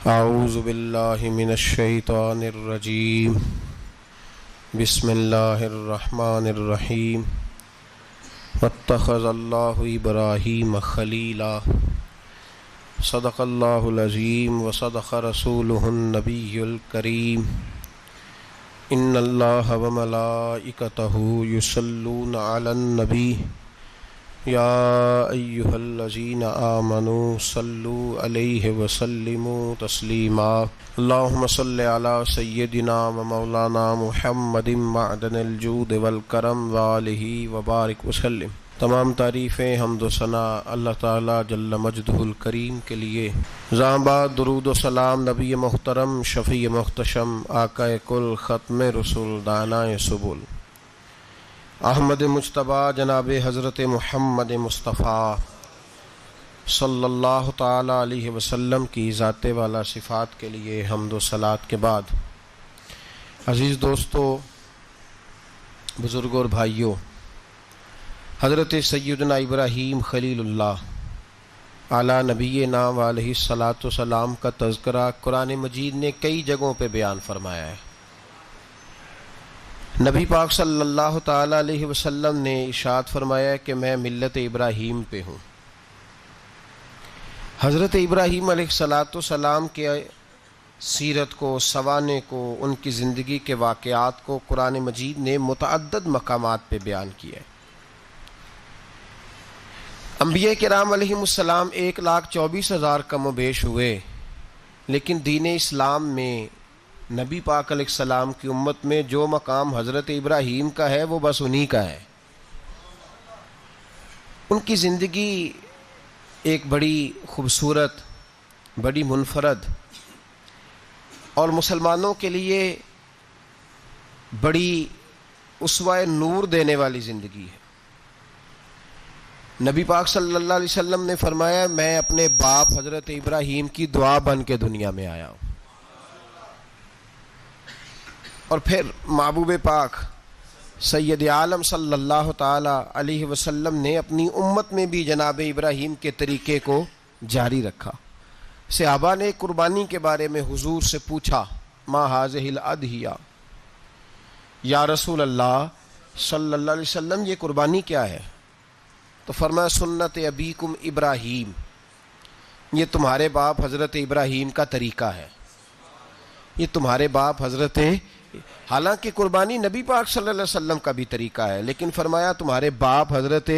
اعوذ باللہ من الشیطان الرجیم بسم اللہ الرحمن الرحیم واتخذ اللہ ابراہیم خلیلا صدق اللہ العظیم وصدق رسولہ النبی الکریم ان اللہ وملائکتہ یصلون علی النبی یا ایہا الذین آمنوا صلوا علیہ وسلموا تسلیما اللہم صل علی سیدنا و مولانا محمد معدن الجود والکرم وآلہ وبارک وسلم۔ تمام تعریفیں حمد و ثنا اللہ تعالیٰ جل مجدہ الکریم کے لیے۔ زاں بعد درود و سلام نبی محترم شفیع محتشم آقا کل ختم رسول دانائے سبل احمد مجتبیٰ جناب حضرت محمد مصطفیٰ صلی اللہ تعالی علیہ وسلم کی ذات والا صفات کے لیے حمد و صلات کے بعد، عزیز دوستو، بزرگوں اور بھائیوں، حضرت سیدنا ابراہیم خلیل اللہ علی نبینا و علیہ الصلاۃ والسلام کا تذکرہ قرآن مجید نے کئی جگہوں پہ بیان فرمایا ہے۔ نبی پاک صلی اللہ تعالی علیہ وسلم نے ارشاد فرمایا کہ میں ملت ابراہیم پہ ہوں۔ حضرت ابراہیم علیہ الصلاۃ والسلام کے سیرت کو، سوانے کو، ان کی زندگی کے واقعات کو قرآن مجید نے متعدد مقامات پہ بیان کیا ہے۔ انبیاء کرام علیہم السلام 1,24,000 کم و بیش ہوئے، لیکن دین اسلام میں نبی پاک علیہ السلام کی امت میں جو مقام حضرت ابراہیم کا ہے وہ بس انہی کا ہے۔ ان کی زندگی ایک بڑی خوبصورت، بڑی منفرد اور مسلمانوں کے لیے بڑی اسوہ نور دینے والی زندگی ہے۔ نبی پاک صلی اللہ علیہ وسلم نے فرمایا میں اپنے باپ حضرت ابراہیم کی دعا بن کے دنیا میں آیا ہوں۔ اور پھر محبوب پاک سید عالم صلی اللہ تعالی علیہ وسلم نے اپنی امت میں بھی جناب ابراہیم کے طریقے کو جاری رکھا۔ صحابہ نے قربانی کے بارے میں حضور سے پوچھا ما ہذہ الاضحیہ، یا رسول اللہ صلی اللہ علیہ وسلم یہ قربانی کیا ہے؟ تو فرمایا سنت ابیکم ابراہیم، یہ تمہارے باپ حضرت ابراہیم کا طریقہ ہے، یہ تمہارے باپ حضرت، حالانکہ قربانی نبی پاک صلی اللہ علیہ وسلم کا بھی طریقہ ہے، لیکن فرمایا تمہارے باپ حضرت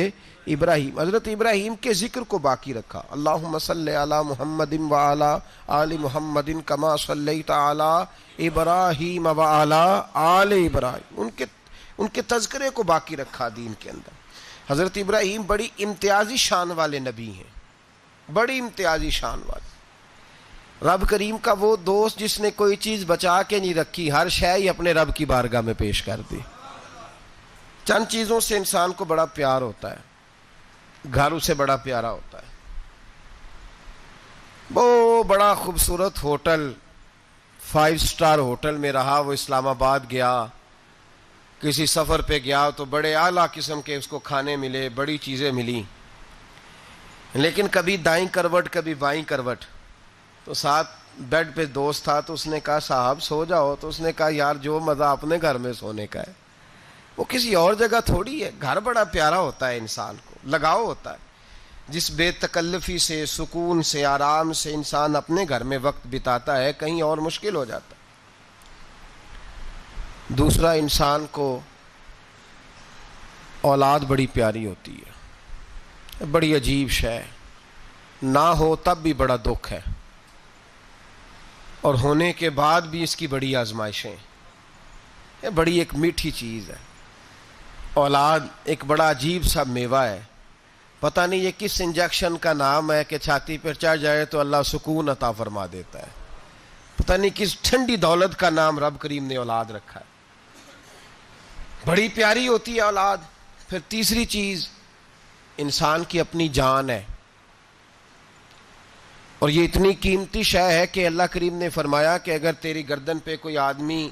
ابراہیم کے ذکر کو باقی رکھا۔ اللہم صلی علی محمد وعلی آل محمد کما صلیت علی ابراہیم وعلی آل ابراہیم، ان کے تذکرے کو باقی رکھا دین کے اندر۔ حضرت ابراہیم بڑی امتیازی شان والے نبی ہیں، بڑی امتیازی شان والے۔ رب کریم کا وہ دوست جس نے کوئی چیز بچا کے نہیں رکھی، ہر شے ہی اپنے رب کی بارگاہ میں پیش کر دی۔ چند چیزوں سے انسان کو بڑا پیار ہوتا ہے، گھر اسے بڑا پیارا ہوتا ہے، وہ بڑا خوبصورت ہوٹل، 5 اسٹار ہوٹل میں رہا، وہ اسلام آباد گیا، کسی سفر پہ گیا تو بڑے اعلیٰ قسم کے اس کو کھانے ملے، بڑی چیزیں ملی، لیکن کبھی دائیں کروٹ کبھی بائیں کروٹ۔ تو ساتھ بیڈ پہ دوست تھا تو اس نے کہا صاحب سو جاؤ، تو اس نے کہا یار جو مزہ اپنے گھر میں سونے کا ہے وہ کسی اور جگہ تھوڑی ہے۔ گھر بڑا پیارا ہوتا ہے، انسان کو لگاؤ ہوتا ہے، جس بے تکلفی سے، سکون سے، آرام سے انسان اپنے گھر میں وقت بتاتا ہے کہیں اور مشکل ہو جاتا ہے۔ دوسرا، انسان کو اولاد بڑی پیاری ہوتی ہے، بڑی عجیب شے، نہ ہو تب بھی بڑا دکھ ہے، اور ہونے کے بعد بھی اس کی بڑی آزمائشیں، یہ بڑی ایک میٹھی چیز ہے۔ اولاد ایک بڑا عجیب سا میوہ ہے، پتہ نہیں یہ کس انجیکشن کا نام ہے کہ چھاتی پر چڑھ جائے تو اللہ سکون عطا فرما دیتا ہے، پتہ نہیں کس ٹھنڈی دولت کا نام رب کریم نے اولاد رکھا ہے، بڑی پیاری ہوتی ہے اولاد۔ پھر تیسری چیز انسان کی اپنی جان ہے، اور یہ اتنی قیمتی شے ہے کہ اللہ کریم نے فرمایا کہ اگر تیری گردن پہ کوئی آدمی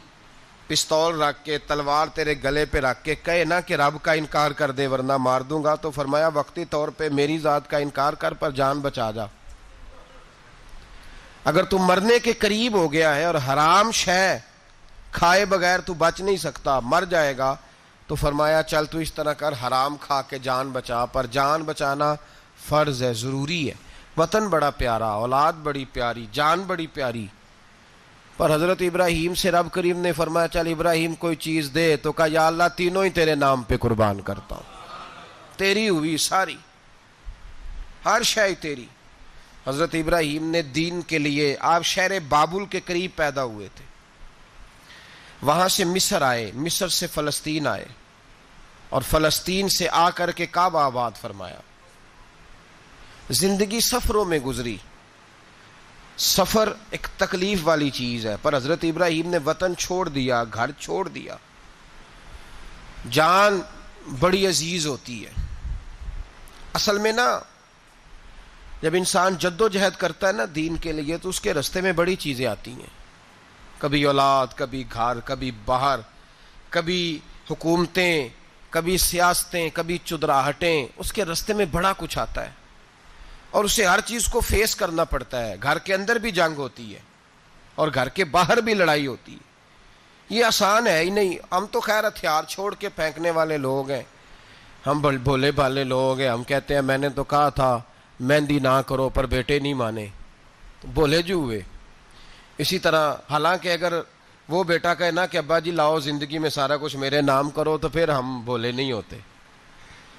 پستول رکھ کے، تلوار تیرے گلے پہ رکھ کے کہے نا کہ رب کا انکار کر دے ورنہ مار دوں گا، تو فرمایا وقتی طور پہ میری ذات کا انکار کر پر جان بچا جا۔ اگر تو مرنے کے قریب ہو گیا ہے اور حرام شے کھائے بغیر تو بچ نہیں سکتا، مر جائے گا، تو فرمایا چل تو اس طرح کر، حرام کھا کے جان بچا، پر جان بچانا فرض ہے، ضروری ہے۔ وطن بڑا پیارا، اولاد بڑی پیاری، جان بڑی پیاری، پر حضرت ابراہیم سے رب کریم نے فرمایا چل ابراہیم کوئی چیز دے، تو کہا یا اللہ تینوں ہی تیرے نام پہ قربان کرتا ہوں، تیری ہوئی ساری، ہر شے تیری۔ حضرت ابراہیم نے دین کے لیے، آپ شہر بابل کے قریب پیدا ہوئے تھے، وہاں سے مصر آئے، مصر سے فلسطین آئے، اور فلسطین سے آ کر کے کعبہ آباد فرمایا۔ زندگی سفروں میں گزری، سفر ایک تکلیف والی چیز ہے، پر حضرت ابراہیم نے وطن چھوڑ دیا، گھر چھوڑ دیا۔ جان بڑی عزیز ہوتی ہے اصل میں نا، جب انسان جد و جہد کرتا ہے نا دین کے لیے، تو اس کے راستے میں بڑی چیزیں آتی ہیں، کبھی اولاد، کبھی گھر، کبھی باہر، کبھی حکومتیں، کبھی سیاستیں، کبھی چدراہٹیں، اس کے راستے میں بڑا کچھ آتا ہے، اور اسے ہر چیز کو فیس کرنا پڑتا ہے۔ گھر کے اندر بھی جنگ ہوتی ہے اور گھر کے باہر بھی لڑائی ہوتی ہے، یہ آسان ہے ہی نہیں۔ ہم تو خیر ہتھیار چھوڑ کے پھینکنے والے لوگ ہیں، ہم بھولے بھالے لوگ ہیں، ہم کہتے ہیں میں نے تو کہا تھا مہندی نہ کرو، پر بیٹے نہیں مانے، تو بھولے جو ہوئے۔ اسی طرح حالانکہ اگر وہ بیٹا کہے نا کہ ابا جی لاؤ زندگی میں سارا کچھ میرے نام کرو، تو پھر ہم بھولے نہیں ہوتے،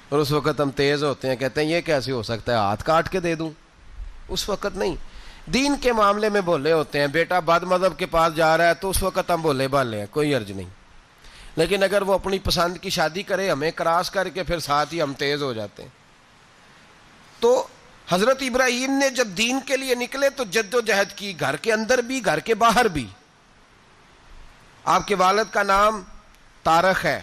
اور اس وقت ہم تیز ہوتے ہیں، کہتے ہیں یہ کیسے ہو سکتا ہے، ہاتھ کاٹ کے دے دوں۔ اس وقت نہیں، دین کے معاملے میں بھولے ہوتے ہیں۔ بیٹا بد مذہب کے پاس جا رہا ہے تو اس وقت ہم بھولے بھالے ہیں، کوئی عرض نہیں، لیکن اگر وہ اپنی پسند کی شادی کرے ہمیں کراس کر کے، پھر ساتھ ہی ہم تیز ہو جاتے ہیں۔ تو حضرت ابراہیم نے جب دین کے لیے نکلے تو جد و جہد کی، گھر کے اندر بھی گھر کے باہر بھی۔ آپ کے والد کا نام طارق ہے،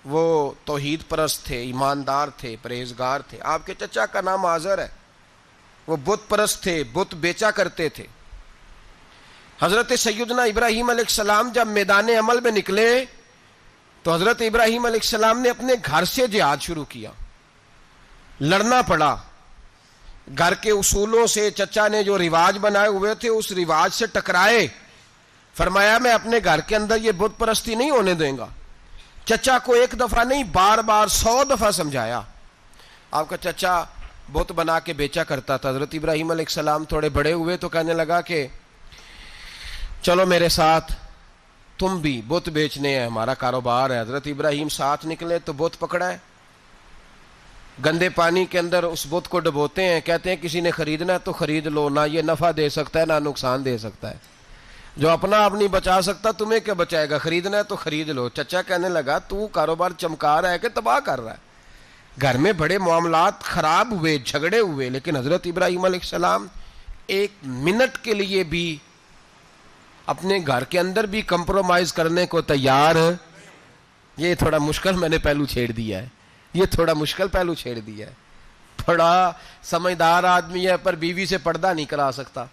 وہ توحید پرست تھے، ایماندار تھے، پرہیزگار تھے۔ آپ کے چچا کا نام آزر ہے، وہ بت پرست تھے، بت بیچا کرتے تھے۔ حضرت سیدنا ابراہیم علیہ السلام جب میدان عمل میں نکلے تو حضرت ابراہیم علیہ السلام نے اپنے گھر سے جہاد شروع کیا، لڑنا پڑا۔ گھر کے اصولوں سے چچا نے جو رواج بنائے ہوئے تھے اس رواج سے ٹکرائے، فرمایا میں اپنے گھر کے اندر یہ بت پرستی نہیں ہونے دیں گا۔ چچا کو ایک دفعہ نہیں، بار بار 100 دفعہ سمجھایا۔ آپ کا چچا بت بنا کے بیچا کرتا تھا۔ حضرت ابراہیم علیہ السلام تھوڑے بڑے ہوئے تو کہنے لگا کہ چلو میرے ساتھ، تم بھی بت بیچنے ہیں، ہمارا کاروبار ہے۔ حضرت ابراہیم ساتھ نکلے تو بت پکڑا ہے، گندے پانی کے اندر اس بت کو ڈبوتے ہیں، کہتے ہیں کسی نے خریدنا ہے تو خرید لو، نہ یہ نفع دے سکتا ہے نہ نقصان دے سکتا ہے، جو اپنا آپ نہیں بچا سکتا تمہیں کیا بچائے گا، خریدنا ہے تو خرید لو۔ چچا کہنے لگا تو کاروبار چمکا رہا ہے کہ تباہ کر رہا ہے۔ گھر میں بڑے معاملات خراب ہوئے، جھگڑے ہوئے، لیکن حضرت ابراہیم علیہ السلام ایک منٹ کے لیے بھی اپنے گھر کے اندر بھی کمپرومائز کرنے کو تیار۔ یہ تھوڑا مشکل میں نے پہلو چھیڑ دیا ہے، یہ تھوڑا مشکل پہلو چھیڑ دیا ہے۔ بڑا سمجھدار آدمی ہے پر بیوی سے پردہ نہیں کرا سکتا،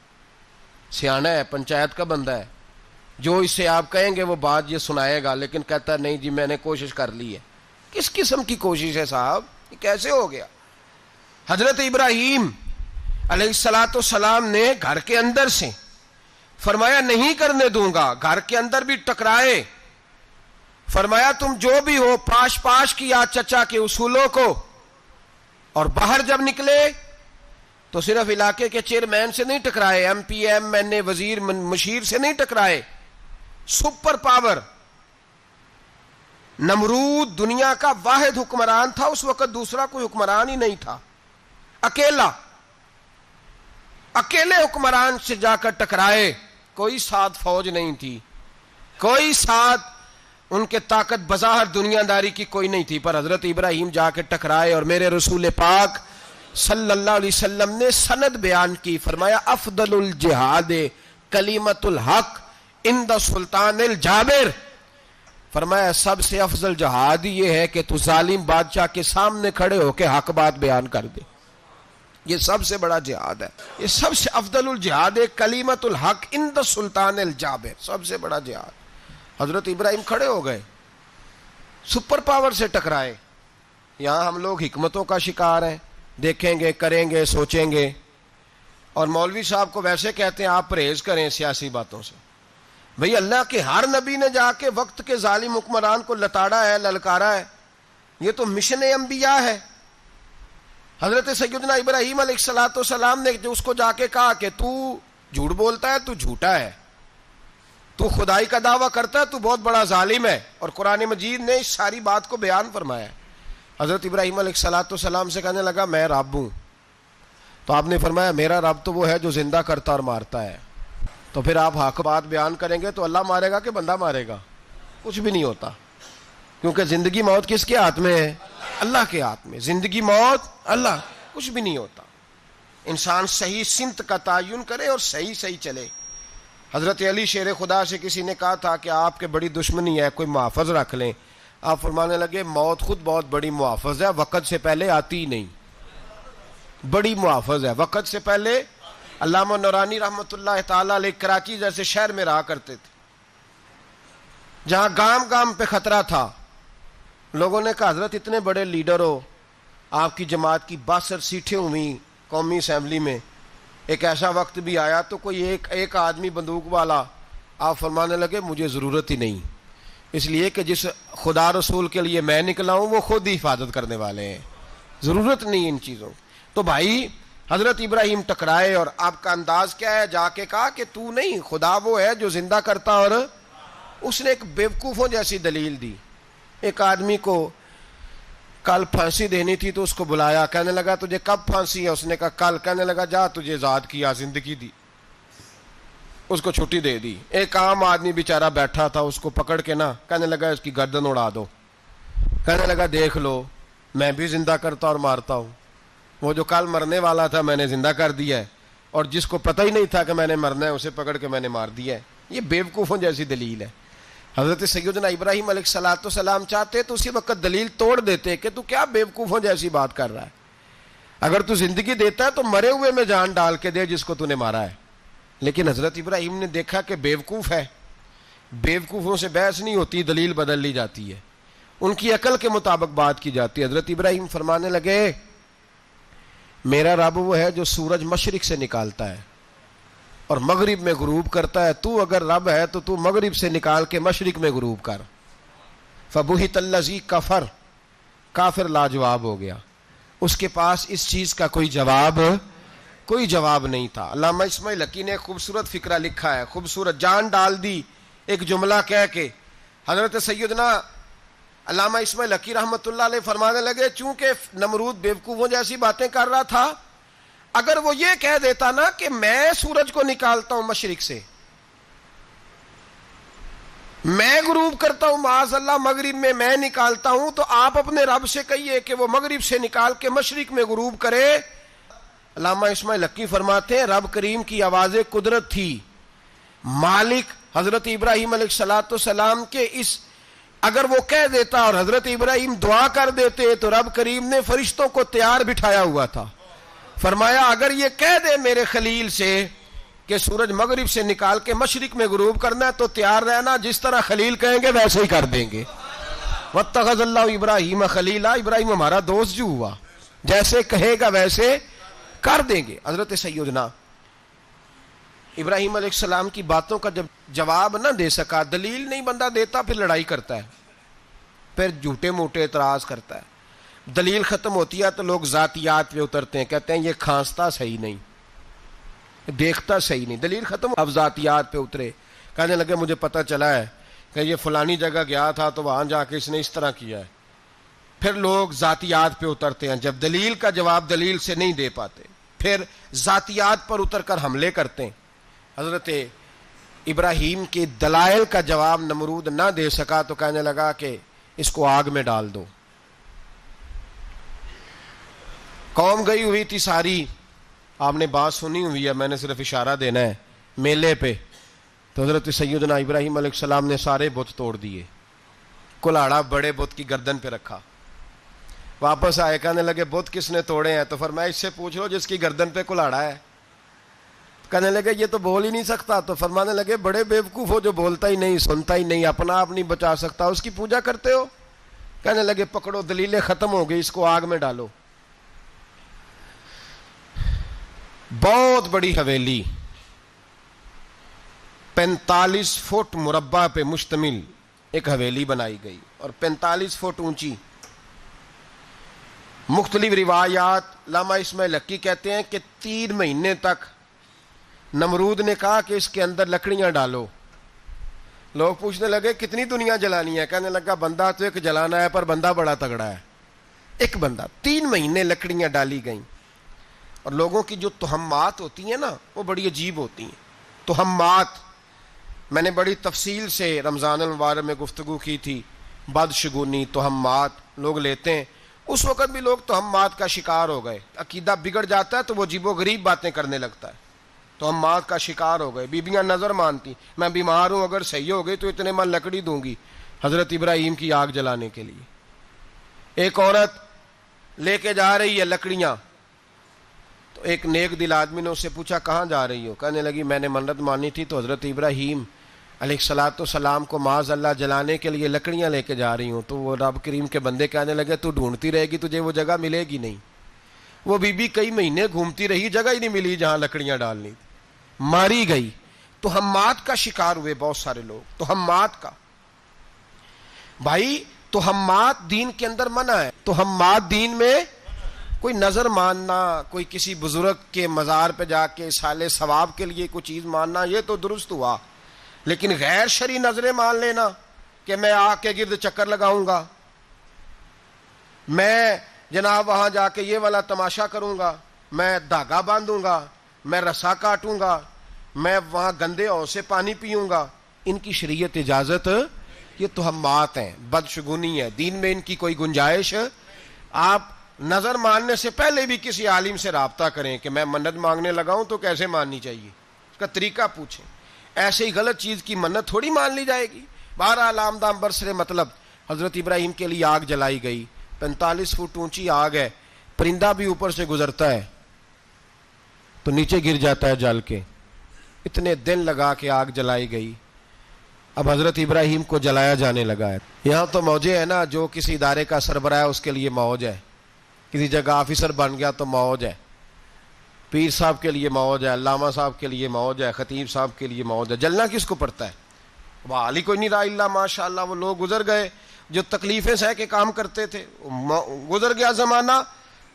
سیانا ہے، پنچایت کا بندہ ہے، جو اس سے آپ کہیں گے وہ بات یہ سنائے گا، لیکن کہتا ہے نہیں جی میں نے کوشش کر لی ہے۔ کس قسم کی کوشش ہے صاحب، یہ کیسے ہو گیا؟ حضرت ابراہیم علیہ السلام نے گھر کے اندر سے فرمایا نہیں کرنے دوں گا، گھر کے اندر بھی ٹکرائے، فرمایا تم جو بھی ہو پاش پاش کیا چچا کے اصولوں کو، اور باہر جب نکلے تو صرف علاقے کے چیئرمین سے نہیں ٹکرائے، ایم پی ایم این اے وزیر مشیر سے نہیں ٹکرائے، سپر پاور نمرود دنیا کا واحد حکمران تھا اس وقت، دوسرا کوئی حکمران ہی نہیں تھا، اکیلے حکمران سے جا کر ٹکرائے، کوئی ساتھ فوج نہیں تھی، کوئی ساتھ ان کے طاقت بظاہر دنیا داری کی کوئی نہیں تھی، پر حضرت ابراہیم جا کے ٹکرائے، اور میرے رسول پاک صلی اللہ علیہ وسلم نے سند بیان کی، فرمایا افضل الجہاد کلمۃ الحق عند سلطان الجابر، فرمایا سب سے افضل جہاد یہ ہے کہ تو ظالم بادشاہ کے سامنے کھڑے ہو کے حق بات بیان کر دے، یہ سب سے بڑا جہاد ہے، یہ سب سے افضل الجہاد کلمۃ الحق عند سلطان الجابر، سب سے بڑا جہاد۔ حضرت ابراہیم کھڑے ہو گئے، سپر پاور سے ٹکرائے۔ یہاں ہم لوگ حکمتوں کا شکار ہیں، دیکھیں گے، کریں گے، سوچیں گے، اور مولوی صاحب کو ویسے کہتے ہیں آپ پرہیز کریں سیاسی باتوں سے. بھئی اللہ کے ہر نبی نے جا کے وقت کے ظالم حکمران کو لتاڑا ہے, للکارا ہے. یہ تو مشن انبیاء ہے. حضرت سیدنا ابراہیم علیہ السلام نے جو اس کو جا کے کہا کہ تو جھوٹ بولتا ہے, تو جھوٹا ہے, تو خدائی کا دعویٰ کرتا ہے, تو بہت بڑا ظالم ہے. اور قرآن مجید نے اس ساری بات کو بیان فرمایا ہے. حضرت ابراہیم علیہ السلام سے کہنے لگا میں رب ہوں. تو آپ نے فرمایا میرا رب تو وہ ہے جو زندہ کرتا اور مارتا ہے. تو پھر آپ حق بات بیان کریں گے تو اللہ مارے گا کہ بندہ مارے گا؟ کچھ بھی نہیں ہوتا, کیونکہ زندگی موت کس کے ہاتھ میں ہے؟ اللہ کے ہاتھ میں. زندگی موت اللہ, کچھ بھی نہیں ہوتا. انسان صحیح سمت کا تعین کرے اور صحیح چلے. حضرت علی شیر خدا سے کسی نے کہا تھا کہ آپ کے بڑی دشمنی ہے, کوئی محافظ رکھ لیں. آپ فرمانے لگے موت خود بہت بڑی محافظ ہے, وقت سے پہلے آتی ہی نہیں. بڑی محافظ ہے, وقت سے پہلے. علامہ نورانی رحمۃ اللہ تعالی علیہ کراچی جیسے شہر میں رہا کرتے تھے, جہاں گام گام پہ خطرہ تھا. لوگوں نے کہا حضرت اتنے بڑے لیڈر ہو, آپ کی جماعت کی 62 سیٹیں ہوئی قومی اسمبلی میں, ایک ایسا وقت بھی آیا تو کوئی ایک آدمی بندوق والا. آپ فرمانے لگے مجھے ضرورت ہی نہیں, اس لیے کہ جس خدا رسول کے لیے میں نکلا ہوں وہ خود ہی حفاظت کرنے والے ہیں, ضرورت نہیں ان چیزوں. تو بھائی حضرت ابراہیم ٹکرائے, اور آپ کا انداز کیا ہے؟ جا کے کہا کہ تو نہیں, خدا وہ ہے جو زندہ کرتا. اور اس نے ایک بیوقوفوں جیسی دلیل دی. ایک آدمی کو کل پھانسی دینی تھی تو اس کو بلایا, کہنے لگا تجھے کب پھانسی ہے؟ اس نے کہا کل. کہنے لگا جا تجھے آزاد کیا, زندگی دی, اس کو چھٹی دے دی. ایک عام آدمی بیچارہ بیٹھا تھا, اس کو پکڑ کے نا کہنے لگا اس کی گردن اڑا دو. کہنے لگا دیکھ لو میں بھی زندہ کرتا اور مارتا ہوں, وہ جو کل مرنے والا تھا میں نے زندہ کر دیا ہے, اور جس کو پتہ ہی نہیں تھا کہ میں نے مرنا ہے اسے پکڑ کے میں نے مار دیا ہے. یہ بیوقوفوں جیسی دلیل ہے. حضرت سیدنا ابراہیم علیہ السلام چاہتے تو اسی وقت دلیل توڑ دیتے کہ تو کیا بیوقوفوں جیسی بات کر رہا ہے, اگر تو زندگی دیتا ہے تو مرے ہوئے میں جان ڈال کے دے جس کو تو نے مارا ہے. لیکن حضرت ابراہیم نے دیکھا کہ بیوقوف ہے, بیوقوفوں سے بحث نہیں ہوتی, دلیل بدل لی جاتی ہے, ان کی عقل کے مطابق بات کی جاتی ہے. حضرت ابراہیم فرمانے لگے میرا رب وہ ہے جو سورج مشرق سے نکالتا ہے اور مغرب میں غروب کرتا ہے. تو اگر رب ہے تو تو مغرب سے نکال کے مشرق میں غروب کر. فبہت الذی کفر, کافر لاجواب ہو گیا, اس کے پاس اس چیز کا کوئی جواب نہیں تھا. علامہ اسماعیل حقی نے خوبصورت فقرہ لکھا ہے, خوبصورت, جان ڈال دی ایک جملہ کہہ کے. حضرت سیدنا علامہ اسماعیل حقی رحمۃ اللہ علیہ فرمانے لگے چونکہ نمرود بیوقوفوں جیسی باتیں کر رہا تھا, اگر وہ یہ کہہ دیتا نا کہ میں سورج کو نکالتا ہوں مشرق سے, میں غروب کرتا ہوں معاذ اللہ مغرب میں نکالتا ہوں, تو آپ اپنے رب سے کہیے کہ وہ مغرب سے نکال کے مشرق میں غروب کرے. علامہ اسماعیل حقی فرماتے ہیں رب کریم کی آواز قدرت تھی, مالک حضرت ابراہیم علیہ السلام کے اس, اگر وہ کہہ دیتا اور حضرت ابراہیم دعا کر دیتے تو رب کریم نے فرشتوں کو تیار بٹھایا ہوا تھا. فرمایا اگر یہ کہہ دے میرے خلیل سے کہ سورج مغرب سے نکال کے مشرق میں غروب کرنا ہے تو تیار رہنا, جس طرح خلیل کہیں گے ویسے ہی کر دیں گے. واتخذ اللہ ابراہیم خلیلا, ابراہیم ہمارا دوست جو ہوا, جیسے کہے گا ویسے کر دیں گے. حضرت سیدنا ابراہیم علیہ السلام کی باتوں کا جب جواب نہ دے سکا, دلیل نہیں بندہ دیتا, پھر لڑائی کرتا ہے, پھر جھوٹے موٹے اعتراض کرتا ہے. دلیل ختم ہوتی ہے تو لوگ ذاتیات پہ اترتے ہیں, کہتے ہیں یہ کھانستا صحیح نہیں, دیکھتا صحیح نہیں. دلیل ختم, اب ذاتیات پہ اترے, کہنے لگے مجھے پتہ چلا ہے کہ یہ فلانی جگہ گیا تھا تو وہاں جا کے اس نے اس طرح کیا ہے. پھر لوگ ذاتیات پہ اترتے ہیں, جب دلیل کا جواب دلیل سے نہیں دے پاتے پھر ذاتیات پر اتر کر حملے کرتے ہیں. حضرت ابراہیم کے دلائل کا جواب نمرود نہ دے سکا تو کہنے لگا کہ اس کو آگ میں ڈال دو. قوم گئی ہوئی تھی ساری, آپ نے بات سنی ہوئی ہے, میں نے صرف اشارہ دینا ہے, میلے پہ. تو حضرت سیدنا ابراہیم علیہ السلام نے سارے بت توڑ دیے, کلاڑا بڑے بت کی گردن پہ رکھا. واپس آئے, کہنے لگے بت کس نے توڑے ہیں؟ تو فرمایا اس سے پوچھ لو جس کی گردن پہ کلاڑا ہے. کہنے لگے یہ تو بول ہی نہیں سکتا. تو فرمانے لگے بڑے بیوقوف ہو جو بولتا ہی نہیں, سنتا ہی نہیں, اپنا آپ نہیں بچا سکتا, اس کی پوجا کرتے ہو. کہنے لگے پکڑو, دلیلیں ختم ہو گئی, اس کو آگ میں ڈالو. بہت بڑی حویلی 45 فٹ مربع پہ مشتمل ایک حویلی بنائی گئی اور 45 فٹ اونچی. مختلف روایات علامہ اسماعیل حقی کہتے ہیں کہ 3 مہینے تک نمرود نے کہا کہ اس کے اندر لکڑیاں ڈالو. لوگ پوچھنے لگے کتنی دنیا جلانی ہے؟ کہنے لگا بندہ تو ایک جلانا ہے، پر بندہ بڑا تگڑا ہے، ایک بندہ. 3 مہینے لکڑیاں ڈالی گئیں. اور لوگوں کی جو تہمات ہوتی ہیں نا وہ بڑی عجیب ہوتی ہیں. تہمات میں نے بڑی تفصیل سے رمضان المبارک میں گفتگو کی تھی. بدشگونی تہمات لوگ لیتے ہیں. اس وقت بھی لوگ تہمات کا شکار ہو گئے. عقیدہ بگڑ جاتا ہے تو وہ عجیب و غریب باتیں کرنے لگتا ہے. تہمات کا شکار ہو گئے. بیبیاں نظر مانتی میں بیمار ہوں، اگر صحیح ہو گئی تو اتنے من لکڑی دوں گی حضرت ابراہیم کی آگ جلانے کے لیے. ایک عورت لے کے جا رہی ہے لکڑیاں، تو ایک نیک دل آدمی نے اس سے پوچھا کہاں جا رہی ہو؟ کہنے لگی میں نے منت مانی تھی تو حضرت ابراہیم علیہ الصلوۃ والسلام کو معاذ اللہ جلانے کے لیے لکڑیاں لے کے جا رہی ہوں. تو وہ رب کریم کے بندے کہنے لگے تو ڈھونڈتی رہے گی، تجھے وہ جگہ ملے گی نہیں. وہ بی بی کئی مہینے گھومتی رہی، جگہ ہی نہیں ملی جہاں لکڑیاں ڈالنی تھی، ماری گئی. تہمات کا شکار ہوئے بہت سارے لوگ. تہمات کا بھائی، تہمات دین کے اندر منع ہے. تہمات دین میں کوئی نظر ماننا، کوئی کسی بزرگ کے مزار پہ جا کے سالے ثواب کے لیے کوئی چیز ماننا، یہ تو درست ہوا. لیکن غیر شرعی نظریں مان لینا کہ میں آگ کے گرد چکر لگاؤں گا، میں جناب وہاں جا کے یہ والا تماشا کروں گا، میں دھاگا باندھوں گا، میں رسا کاٹوں گا، میں وہاں گندے اور سے پانی پیوں گا، ان کی شریعت اجازت؟ یہ تہمات ہیں، بدشگونی ہے. دین میں ان کی کوئی گنجائش؟ آپ نظر ماننے سے پہلے بھی کسی عالم سے رابطہ کریں کہ میں منت مانگنے لگا ہوں تو کیسے ماننی چاہیے، اس کا طریقہ پوچھیں. ایسے ہی غلط چیز کی منت تھوڑی مان لی جائے گی. بہرحال آمدام برسر مطلب حضرت ابراہیم کے لیے آگ جلائی گئی. 45 فٹ اونچی آگ ہے، پرندہ بھی اوپر سے گزرتا ہے تو نیچے گر جاتا ہے جل کے. اتنے دن لگا کے آگ جلائی گئی. اب حضرت ابراہیم کو جلایا جانے لگا ہے. یہاں تو موجیں ہے نا، جو کسی ادارے کا سربراہ ہے اس کے لیے موج ہے، کسی جگہ آفیسر بن گیا تو موج ہے، پیر صاحب کے لیے موج ہے، علامہ صاحب کے لیے موج ہے، خطیب صاحب کے لیے موج ہے. جلنا کس کو پڑتا ہے؟ وہ علی کوئی نہیں رہا اللہ ماشاء اللہ. وہ لوگ گزر گئے جو تکلیفیں سہ کے کام کرتے تھے، گزر گیا زمانہ.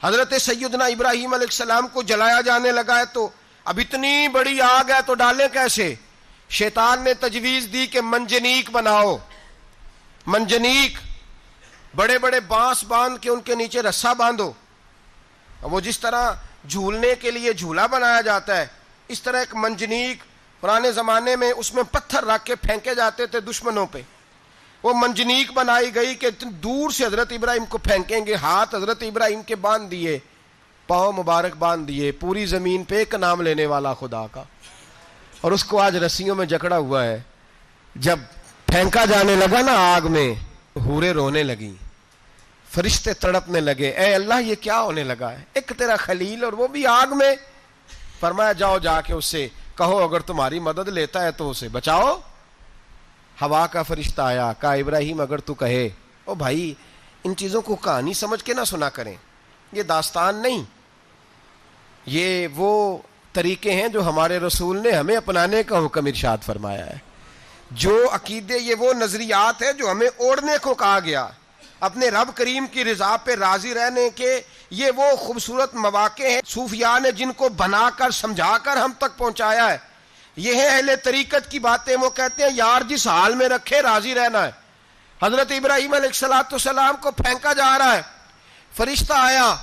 حضرت سیدنا ابراہیم علیہ السلام کو جلایا جانے لگا ہے تو اب اتنی بڑی آگ ہے تو ڈالیں کیسے؟ شیطان نے تجویز دی کہ منجنیق بناؤ. منجنیق، بڑے بڑے بانس باندھ کے ان کے نیچے رسا باندھو. وہ جس طرح جھولنے کے لیے جھولا بنایا جاتا ہے، اس طرح ایک منجنیق پرانے زمانے میں اس میں پتھر رکھ کے پھینکے جاتے تھے دشمنوں پہ. وہ منجنیق بنائی گئی کہ دور سے حضرت ابراہیم کو پھینکیں گے. ہاتھ حضرت ابراہیم کے باندھ دیے، پاؤں مبارک باندھ دیے. پوری زمین پہ ایک نام لینے والا خدا کا، اور اس کو آج رسیوں میں جکڑا ہوا ہے. جب پھینکا جانے لگا نا آگ میں، حوریں رونے لگیں، فرشتے تڑپنے لگے، اے اللہ یہ کیا ہونے لگا ہے؟ ایک تیرا خلیل اور وہ بھی آگ میں. فرمایا جاؤ جا کے اس سے کہو اگر تمہاری مدد لیتا ہے تو اسے بچاؤ. ہوا کا فرشتہ آیا، کہا ابراہیم اگر تو کہے. او بھائی، ان چیزوں کو کہانی سمجھ کے نہ سنا کریں، یہ داستان نہیں، یہ وہ طریقے ہیں جو ہمارے رسول نے ہمیں اپنانے کا حکم ارشاد فرمایا ہے. جو عقیدے، یہ وہ نظریات ہیں جو ہمیں اوڑھنے کو کہا گیا. اپنے رب کریم کی رضا پہ راضی رہنے کے یہ وہ خوبصورت مواقع ہیں صوفیاء نے جن کو بنا کر سمجھا کر ہم تک پہنچایا ہے. یہ ہے اہل طریقت کی باتیں. وہ کہتے ہیں یار جس حال میں رکھے راضی رہنا ہے. حضرت ابراہیم علیہ السلام کو پھینکا جا رہا ہے، فرشتہ آیا،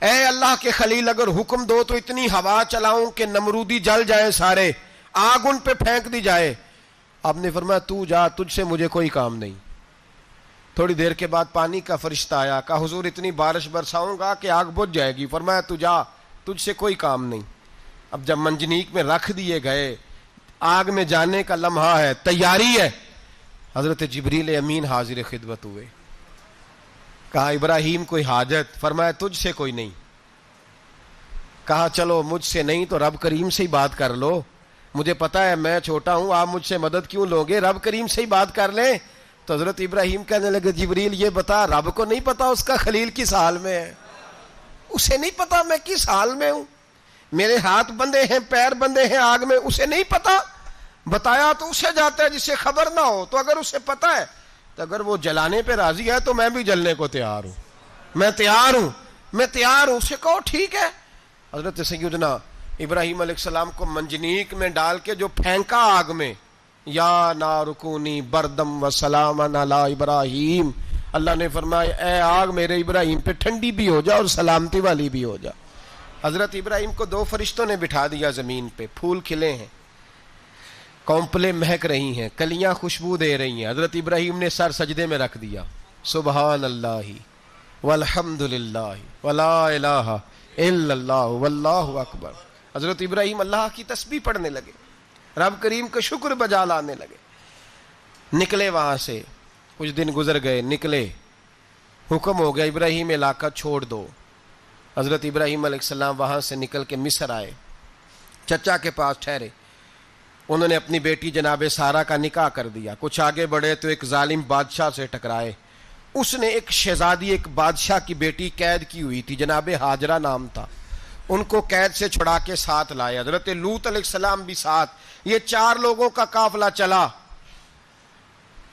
اے اللہ کے خلیل اگر حکم دو تو اتنی ہوا چلاؤں کہ نمرودی جل جائیں سارے، آگ ان پہ پھینک دی جائے. آپ نے فرمایا تو جا، تجھ سے مجھے کوئی کام نہیں. تھوڑی دیر کے بعد پانی کا فرشتہ آیا، کہا حضور اتنی بارش برساؤں گا کہ آگ بجھ جائے گی. فرمایا تو جا، تجھ سے کوئی کام نہیں. اب جب منجنیق میں رکھ دیے گئے، آگ میں جانے کا لمحہ ہے، تیاری ہے، حضرت جبریل امین حاضر خدمت ہوئے. کہا ابراہیم کوئی حاجت؟ فرمایا تجھ سے کوئی نہیں. کہا چلو مجھ سے نہیں تو رب کریم سے ہی بات کر لو، مجھے پتا ہے میں چھوٹا ہوں، آپ مجھ سے مدد کیوں لو گے، رب کریم سے ہی بات کر لیں. تو حضرت ابراہیم کہنے لگے جبریل یہ بتا، رب کو نہیں پتا اس کا خلیل کس حال میں ہے، اسے نہیں پتا میں کس حال میں ہوں. میرے ہاتھ بندھے ہیں، پیر بندھے ہیں آگ میں، اسے نہیں پتا؟ بتایا تو اسے جاتا ہے جسے خبر نہ ہو. تو اگر اسے پتا ہے تو اگر وہ جلانے پہ راضی ہے تو میں بھی جلنے کو تیار ہوں، میں تیار ہوں، میں تیار ہوں. اسے کہو ٹھیک ہے. حضرت سیدنا ابراہیم علیہ السلام کو منجنیق میں ڈال کے جو پھینکا آگ میں، یا نار کونی بردم و سلاما علی ابراہیم، اللہ نے فرمایا اے آگ میرے ابراہیم پہ ٹھنڈی بھی ہو جا اور سلامتی والی بھی ہو جا. حضرت ابراہیم کو 2 فرشتوں نے بٹھا دیا زمین پہ. پھول کھلے ہیں، کونپلیں مہک رہی ہیں، کلیاں خوشبو دے رہی ہیں. حضرت ابراہیم نے سر سجدے میں رکھ دیا. سبحان اللہ والحمد للہ ولا الہ الا اللہ واللہ اکبر. حضرت ابراہیم اللہ کی تسبیح پڑھنے لگے، رب کریم کا شکر بجا لانے لگے. نکلے وہاں سے، کچھ دن گزر گئے، نکلے، حکم ہو گیا ابراہیم علاقہ چھوڑ دو. حضرت ابراہیم علیہ السلام وہاں سے نکل کے مصر آئے، چچا کے پاس ٹھہرے. انہوں نے اپنی بیٹی جناب سارہ کا نکاح کر دیا. کچھ آگے بڑھے تو ایک ظالم بادشاہ سے ٹکرائے. اس نے ایک شہزادی، ایک بادشاہ کی بیٹی قید کی ہوئی تھی، جناب ہاجرہ نام تھا. ان کو قید سے چھڑا کے ساتھ لائے. حضرت لوط علیہ السلام بھی ساتھ. یہ 4 لوگوں کا قافلہ چلا،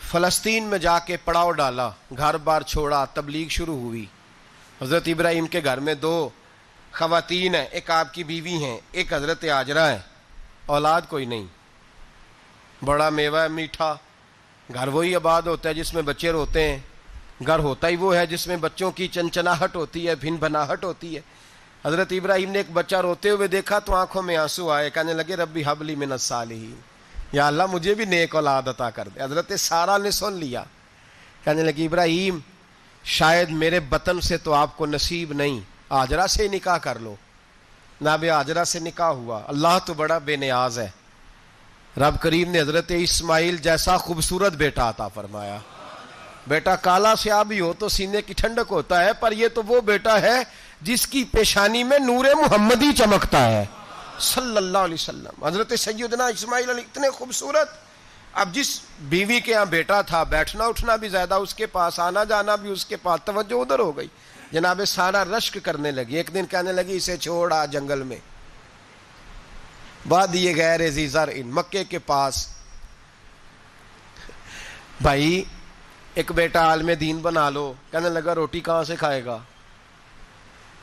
فلسطین میں جا کے پڑاؤ ڈالا، گھر بار چھوڑا، تبلیغ شروع ہوئی. حضرت ابراہیم کے گھر میں 2 خواتین ہیں، ایک آپ کی بیوی ہیں، ایک حضرت ہاجرہ ہے. اولاد کوئی نہیں. بڑا میوہ ہے میٹھا. گھر وہی آباد ہوتا ہے جس میں بچے روتے ہیں، گھر ہوتا ہی وہ ہے جس میں بچوں کی چنچناہٹ ہوتی ہے، بھن بھناہٹ ہوتی ہے. حضرت ابراہیم نے ایک بچہ روتے ہوئے دیکھا تو آنکھوں میں آنسو آئے، کہنے لگے ربی حب لی من الصالحین، یا اللہ مجھے بھی نیک اولاد عطا کر دے. حضرت سارہ نے سن لیا، کہنے لگی ابراہیم شاید میرے بطن سے تو آپ کو نصیب نہیں، ہاجرہ سے نکاح کر لو. جناب ہاجرہ سے نکاح ہوا. اللہ تو بڑا بے نیاز ہے، رب کریم نے حضرت اسماعیل جیسا خوبصورت بیٹا عطا فرمایا. بیٹا کالا سیاہ بھی ہو تو سینے کی ٹھنڈک ہوتا ہے، پر یہ تو وہ بیٹا ہے جس کی پیشانی میں نور محمدی چمکتا ہے صلی اللہ علیہ وسلم. حضرت سیدنا اسماعیل علیہ اتنے خوبصورت. اب جس بیوی کے ہاں بیٹا تھا، بیٹھنا اٹھنا بھی زیادہ اس کے پاس، آنا جانا بھی اس کے پاس، توجہ ادھر ہو گئی. جناب سارہ رشک کرنے لگی. ایک دن کہنے لگی اسے چھوڑ آ جنگل میں، وادی غیر ذی زرع، مکے کے پاس. بھائی ایک بیٹا عالم دین بنا لو. کہنے لگا روٹی کہاں سے کھائے گا؟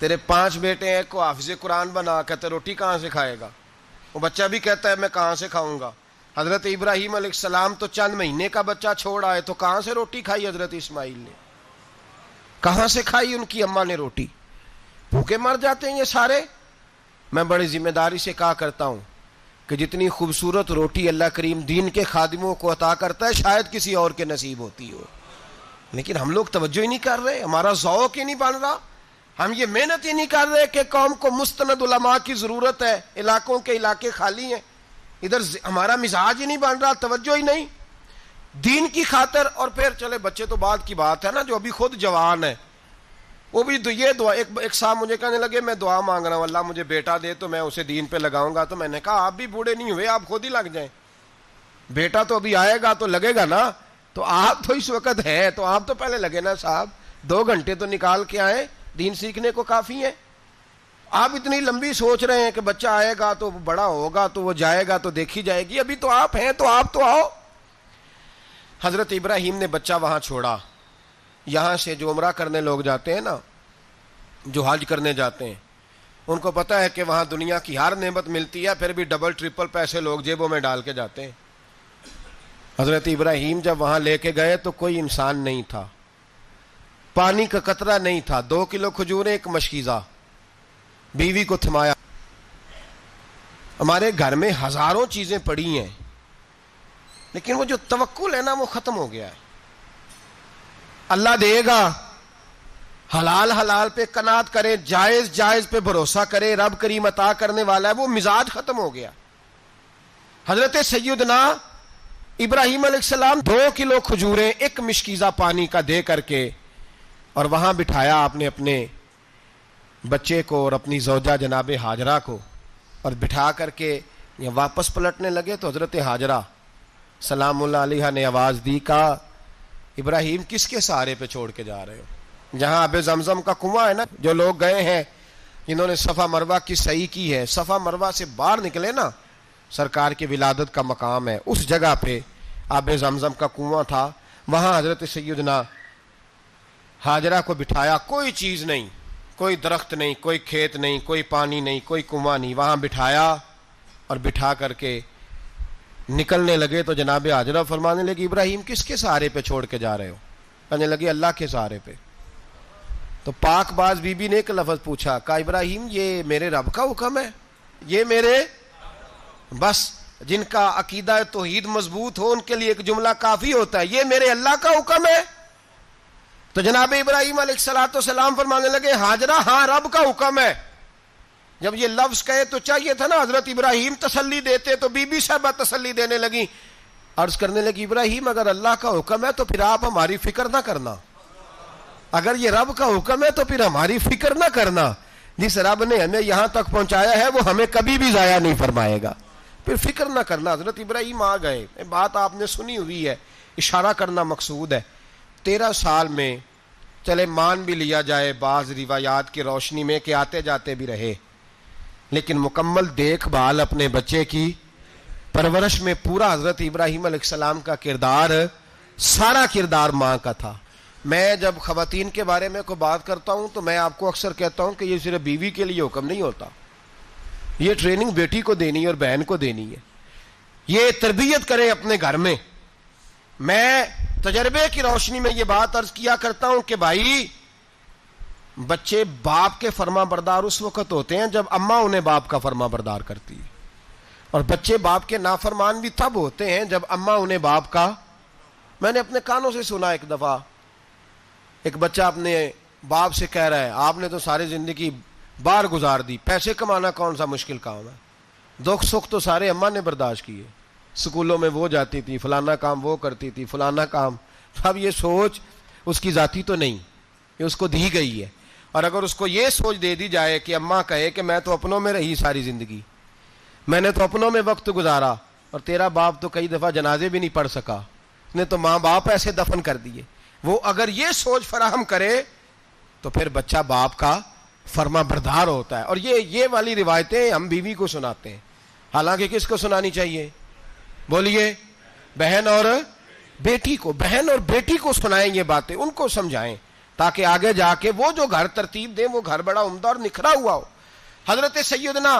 تیرے 5 بیٹے ہیں، کو حافظ قرآن بنا، کہتے روٹی کہاں سے کھائے گا؟ وہ بچہ بھی کہتا ہے میں کہاں سے کھاؤں گا. حضرت ابراہیم علیہ السلام تو چند مہینے کا بچہ چھوڑ آئے، تو کہاں سے روٹی کھائی حضرت اسماعیل نے؟ کہاں سے کھائی ان کی اماں نے روٹی؟ بھوکے مر جاتے ہیں یہ سارے. میں بڑی ذمہ داری سے کہا کرتا ہوں کہ جتنی خوبصورت روٹی اللہ کریم دین کے خادموں کو عطا کرتا ہے شاید کسی اور کے نصیب ہوتی ہو، لیکن ہم لوگ توجہ ہی نہیں کر رہے، ہمارا ذوق ہی نہیں بن رہا، ہم یہ محنت ہی نہیں کر رہے کہ قوم کو مستند علماء کی ضرورت ہے. علاقوں کے علاقے خالی ہیں، ادھر ہمارا مزاج ہی نہیں بن رہا، توجہ ہی نہیں دین کی خاطر. اور پھر چلے بچے تو بعد کی بات ہے نا، جو ابھی خود جوان ہے وہ بھی یہ دعا. ایک صاحب مجھے کہنے لگے میں دعا مانگ رہا ہوں اللہ مجھے بیٹا دے تو میں اسے دین پہ لگاؤں گا. تو میں نے کہا آپ بھی بوڑھے نہیں ہوئے، آپ خود ہی لگ جائیں. بیٹا تو ابھی آئے گا تو لگے گا نا. تو آپ تو اس وقت ہے تو آپ تو پہلے لگے نا صاحب، 2 گھنٹے تو نکال کے آئے، دین سیکھنے کو کافی ہے. آپ اتنی لمبی سوچ رہے ہیں کہ بچہ آئے گا تو بڑا ہوگا تو وہ جائے گا تو دیکھی جائے گی. ابھی تو آپ ہیں تو آپ تو آؤ. حضرت ابراہیم نے بچہ وہاں چھوڑا. یہاں سے جو عمرہ کرنے لوگ جاتے ہیں نا، جو حج کرنے جاتے ہیں، ان کو پتہ ہے کہ وہاں دنیا کی ہر نعمت ملتی ہے، پھر بھی ڈبل ٹرپل پیسے لوگ جیبوں میں ڈال کے جاتے ہیں. حضرت ابراہیم جب وہاں لے کے گئے تو کوئی انسان نہیں تھا، پانی کا قطرہ نہیں تھا، 2 کلو کھجوریں، ایک مشکیزہ. بیوی کو تھمایا. ہمارے گھر میں ہزاروں چیزیں پڑی ہیں لیکن وہ جو توکل ہے نا وہ ختم ہو گیا ہے. اللہ دے گا، حلال حلال پہ قناعت کرے، جائز جائز پہ بھروسہ کرے، رب کریم عطا کرنے والا ہے، وہ مزاج ختم ہو گیا. حضرت سیدنا ابراہیم علیہ السلام 2 کلو کھجوریں، ایک مشکیزہ پانی کا دے کر کے، اور وہاں بٹھایا آپ نے اپنے بچے کو اور اپنی زوجہ جناب ہاجرہ کو، اور بٹھا کر کے واپس پلٹنے لگے تو حضرت ہاجرہ سلام اللہ علیہ نے آواز دی، کہا ابراہیم کس کے سہارے پہ چھوڑ کے جا رہے ہو؟ جہاں آب زمزم کا کنواں ہے نا، جو لوگ گئے ہیں انہوں نے صفا مروہ کی صحیح کی ہے. صفا مروہ سے باہر نکلے نا، سرکار کی ولادت کا مقام ہے، اس جگہ پہ آب زمزم کا کنواں تھا، وہاں حضرت سیدنا ہاجرہ کو بٹھایا. کوئی چیز نہیں، کوئی درخت نہیں، کوئی کھیت نہیں، کوئی پانی نہیں، کوئی کنواں نہیں، وہاں بٹھایا اور بٹھا کر کے نکلنے لگے تو جناب ہاجرہ فرمانے لگی ابراہیم کس کے سہارے پہ چھوڑ کے جا رہے ہو؟ کہنے لگی اللہ کے سہارے پہ. تو پاک باز بی بی نے ایک لفظ پوچھا، کہا ابراہیم یہ میرے رب کا حکم ہے، یہ میرے بس جن کا عقیدہ توحید مضبوط ہو ان کے لیے ایک جملہ کافی ہوتا ہے، یہ میرے اللہ کا حکم ہے. تو جناب ابراہیم علیہ الصلوۃ والسلام فرمانے لگے ہاجرہ ہاں رب کا حکم ہے. جب یہ لفظ کہے تو چاہیے تھا نا حضرت ابراہیم تسلی دیتے، تو بی بی صاحبہ تسلی دینے لگی، عرض کرنے لگی ابراہیم اگر اللہ کا حکم ہے تو پھر آپ ہماری فکر نہ کرنا، اگر یہ رب کا حکم ہے تو پھر ہماری فکر نہ کرنا. جس رب نے ہمیں یہاں تک پہنچایا ہے وہ ہمیں کبھی بھی ضائع نہیں فرمائے گا، پھر فکر نہ کرنا. حضرت ابراہیم آ گئے. بات آپ نے سنی ہوئی ہے، اشارہ کرنا مقصود ہے. 13 سال میں چلے مان بھی لیا جائے بعض روایات کی روشنی میں کہ آتے جاتے بھی رہے، لیکن مکمل دیکھ بھال اپنے بچے کی پرورش میں پورا حضرت ابراہیم علیہ السلام کا کردار، سارا کردار ماں کا تھا. میں جب خواتین کے بارے میں کوئی بات کرتا ہوں تو میں آپ کو اکثر کہتا ہوں کہ یہ صرف بیوی کے لیے حکم نہیں ہوتا، یہ ٹریننگ بیٹی کو دینی ہے اور بہن کو دینی ہے. یہ تربیت کریں اپنے گھر میں. میں تجربے کی روشنی میں یہ بات عرض کیا کرتا ہوں کہ بھائی بچے باپ کے فرما بردار اس وقت ہوتے ہیں جب اماں انہیں باپ کا فرما بردار کرتی ہے، اور بچے باپ کے نافرمان بھی تب ہوتے ہیں جب اماں انہیں باپ کا. میں نے اپنے کانوں سے سنا ایک دفعہ ایک بچہ اپنے باپ سے کہہ رہا ہے آپ نے تو ساری زندگی باہر گزار دی، پیسے کمانا کون سا مشکل کام ہے، دکھ سکھ تو سارے اماں نے برداشت کیے، سکولوں میں وہ جاتی تھی، فلانا کام وہ کرتی تھی، فلانا کام. اب یہ سوچ اس کی ذاتی تو نہیں، یہ اس کو دی گئی ہے. اور اگر اس کو یہ سوچ دے دی جائے کہ اماں کہے کہ میں تو اپنوں میں رہی ساری زندگی، میں نے تو اپنوں میں وقت گزارا، اور تیرا باپ تو کئی دفعہ جنازے بھی نہیں پڑھ سکا، اس نے تو ماں باپ ایسے دفن کر دیے، وہ اگر یہ سوچ فراہم کرے تو پھر بچہ باپ کا فرما بردار ہوتا ہے. اور یہ والی روایتیں ہم بیوی کو سناتے ہیں، حالانکہ کس کو سنانی چاہیے؟ بولیے. بہن اور بیٹی کو. بہن اور بیٹی کو سنائیں یہ باتیں، ان کو سمجھائیں تاکہ آگے جا کے وہ جو گھر ترتیب دیں وہ گھر بڑا عمدہ اور نکھرا ہوا ہو. حضرت سیدنا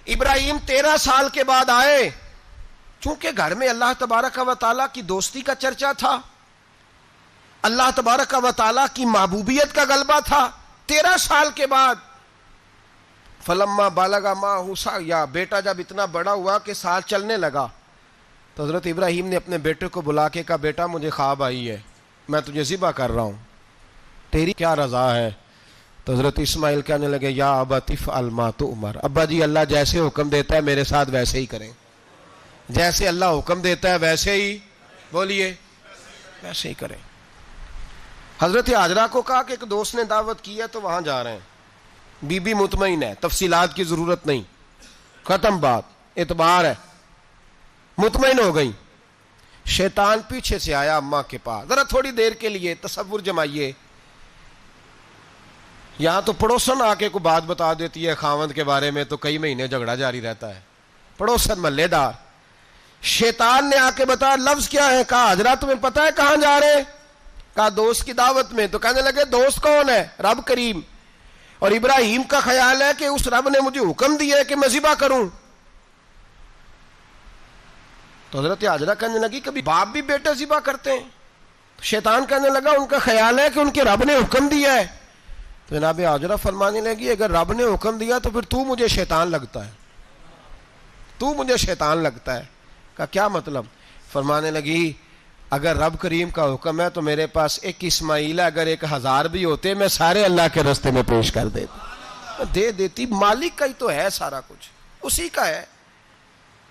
ابراہیم 13 سال کے بعد آئے، چونکہ گھر میں اللہ تبارک و تعالیٰ کی دوستی کا چرچا تھا، اللہ تبارک و تعالیٰ کی محبوبیت کا غلبہ تھا. 13 سال کے بعد فلما بالغ معہ سعیا، بیٹا جب اتنا بڑا ہوا کہ سال چلنے لگا تو حضرت ابراہیم نے اپنے بیٹے کو بلا کے کہا بیٹا مجھے خواب آئی ہے، میں تجھے ذبح کر رہا ہوں، تیری کیا رضا ہے؟ تو حضرت اسماعیل کہنے لگے یا ابت افعل ما تؤمر، ابا جی اللہ جیسے حکم دیتا ہے میرے ساتھ ویسے ہی کریں، جیسے اللہ حکم دیتا ہے ویسے ہی، بولیے، ویسے ہی کریں. حضرت ہاجرہ کو کہا کہ ایک دوست نے دعوت کی ہے تو وہاں جا رہے ہیں. بی بی مطمئن ہے، تفصیلات کی ضرورت نہیں، ختم بات، اعتبار ہے، مطمئن ہو گئی. شیطان پیچھے سے آیا اماں کے پاس. ذرا تھوڑی دیر کے لیے تصور جمائیے، یہاں تو پڑوسن آ کے کوئی بات بتا دیتی ہے خاوند کے بارے میں تو کئی مہینے جھگڑا جاری رہتا ہے، پڑوسن محلے دار. شیطان نے آ کے بتایا لفظ کیا ہے؟ کہا حضرت تمہیں پتہ ہے کہاں جا رہے؟ کہا دوست کی دعوت میں. تو کہنے لگے دوست کون ہے؟ رب کریم. اور ابراہیم کا خیال ہے کہ اس رب نے مجھے حکم دیا ہے کہ میں ذبح کروں. تو حضرت ہاجرہ کہنے لگی کبھی باپ بھی بیٹے ذبح کرتے ہیں؟ شیطان کہنے لگا ان کا خیال ہے کہ ان کے رب نے حکم دیا ہے. تو جناب ہاجرہ فرمانے لگی اگر رب نے حکم دیا تو پھر تو مجھے شیطان لگتا ہے، تو مجھے شیطان لگتا ہے. کہا کیا مطلب؟ فرمانے لگی اگر رب کریم کا حکم ہے تو میرے پاس ایک اسماعیل ہے، اگر 1000 بھی ہوتے میں سارے اللہ کے راستے میں پیش کر دے دیتی. مالک کا ہی تو ہے سارا کچھ، اسی کا ہے،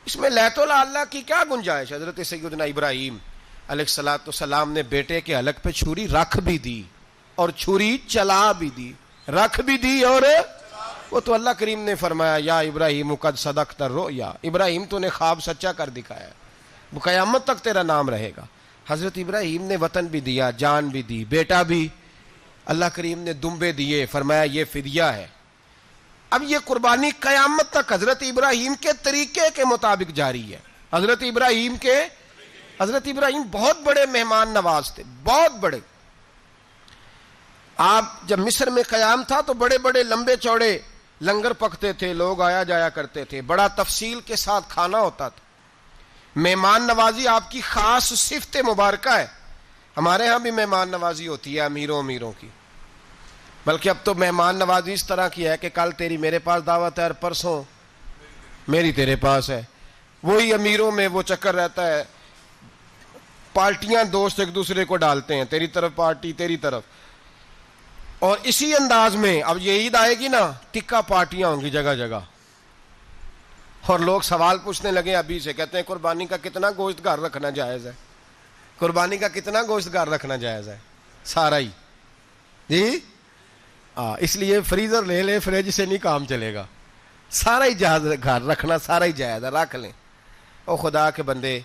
اس میں لیت اللہ کی کیا گنجائش؟ حضرت سیدنا ابراہیم علیہ السلام نے بیٹے کے حلق پہ چھری رکھ بھی دی اور چھری چلا بھی دی، رکھ بھی دی اور وہ تو اللہ کریم نے فرمایا یا ابراہیم قد صدقت الرؤیا، ابراہیم تو نے خواب سچا کر دکھایا، وہ قیامت تک تیرا نام رہے گا. حضرت ابراہیم نے وطن بھی دیا، جان بھی دی، بیٹا بھی. اللہ کریم نے دمبے دیے، فرمایا یہ فدیہ ہے. اب یہ قربانی قیامت تک حضرت ابراہیم کے طریقے کے مطابق جاری ہے. حضرت ابراہیم بہت بڑے مہمان نواز تھے, بہت بڑے. آپ جب مصر میں قیام تھا تو بڑے بڑے لمبے چوڑے لنگر پکتے تھے, لوگ آیا جایا کرتے تھے, بڑا تفصیل کے ساتھ کھانا ہوتا تھا. مہمان نوازی آپ کی خاص صفت مبارکہ ہے. ہمارے ہاں بھی مہمان نوازی ہوتی ہے امیروں کی, بلکہ اب تو مہمان نوازی اس طرح کی ہے کہ کل تیری میرے پاس دعوت ہے اور پرسوں میری تیرے پاس ہے. وہی امیروں میں وہ چکر رہتا ہے, پارٹیاں دوست ایک دوسرے کو ڈالتے ہیں, تیری طرف پارٹی تیری طرف. اور اسی انداز میں اب یہ عید آئے گی نا, ٹکا پارٹیاں ہوں گی جگہ جگہ, اور لوگ سوال پوچھنے لگے ابھی سے, کہتے ہیں قربانی کا کتنا گوشت گھر رکھنا جائز ہے, قربانی کا کتنا گوشت گھر رکھنا جائز ہے؟ سارا ہی جی. اس لیے فریزر لے لے, فریج سے نہیں کام چلے گا, سارا ہی جہاز گھر رکھنا سارا ہی جائز ہے, رکھ لیں. او خدا کے بندے,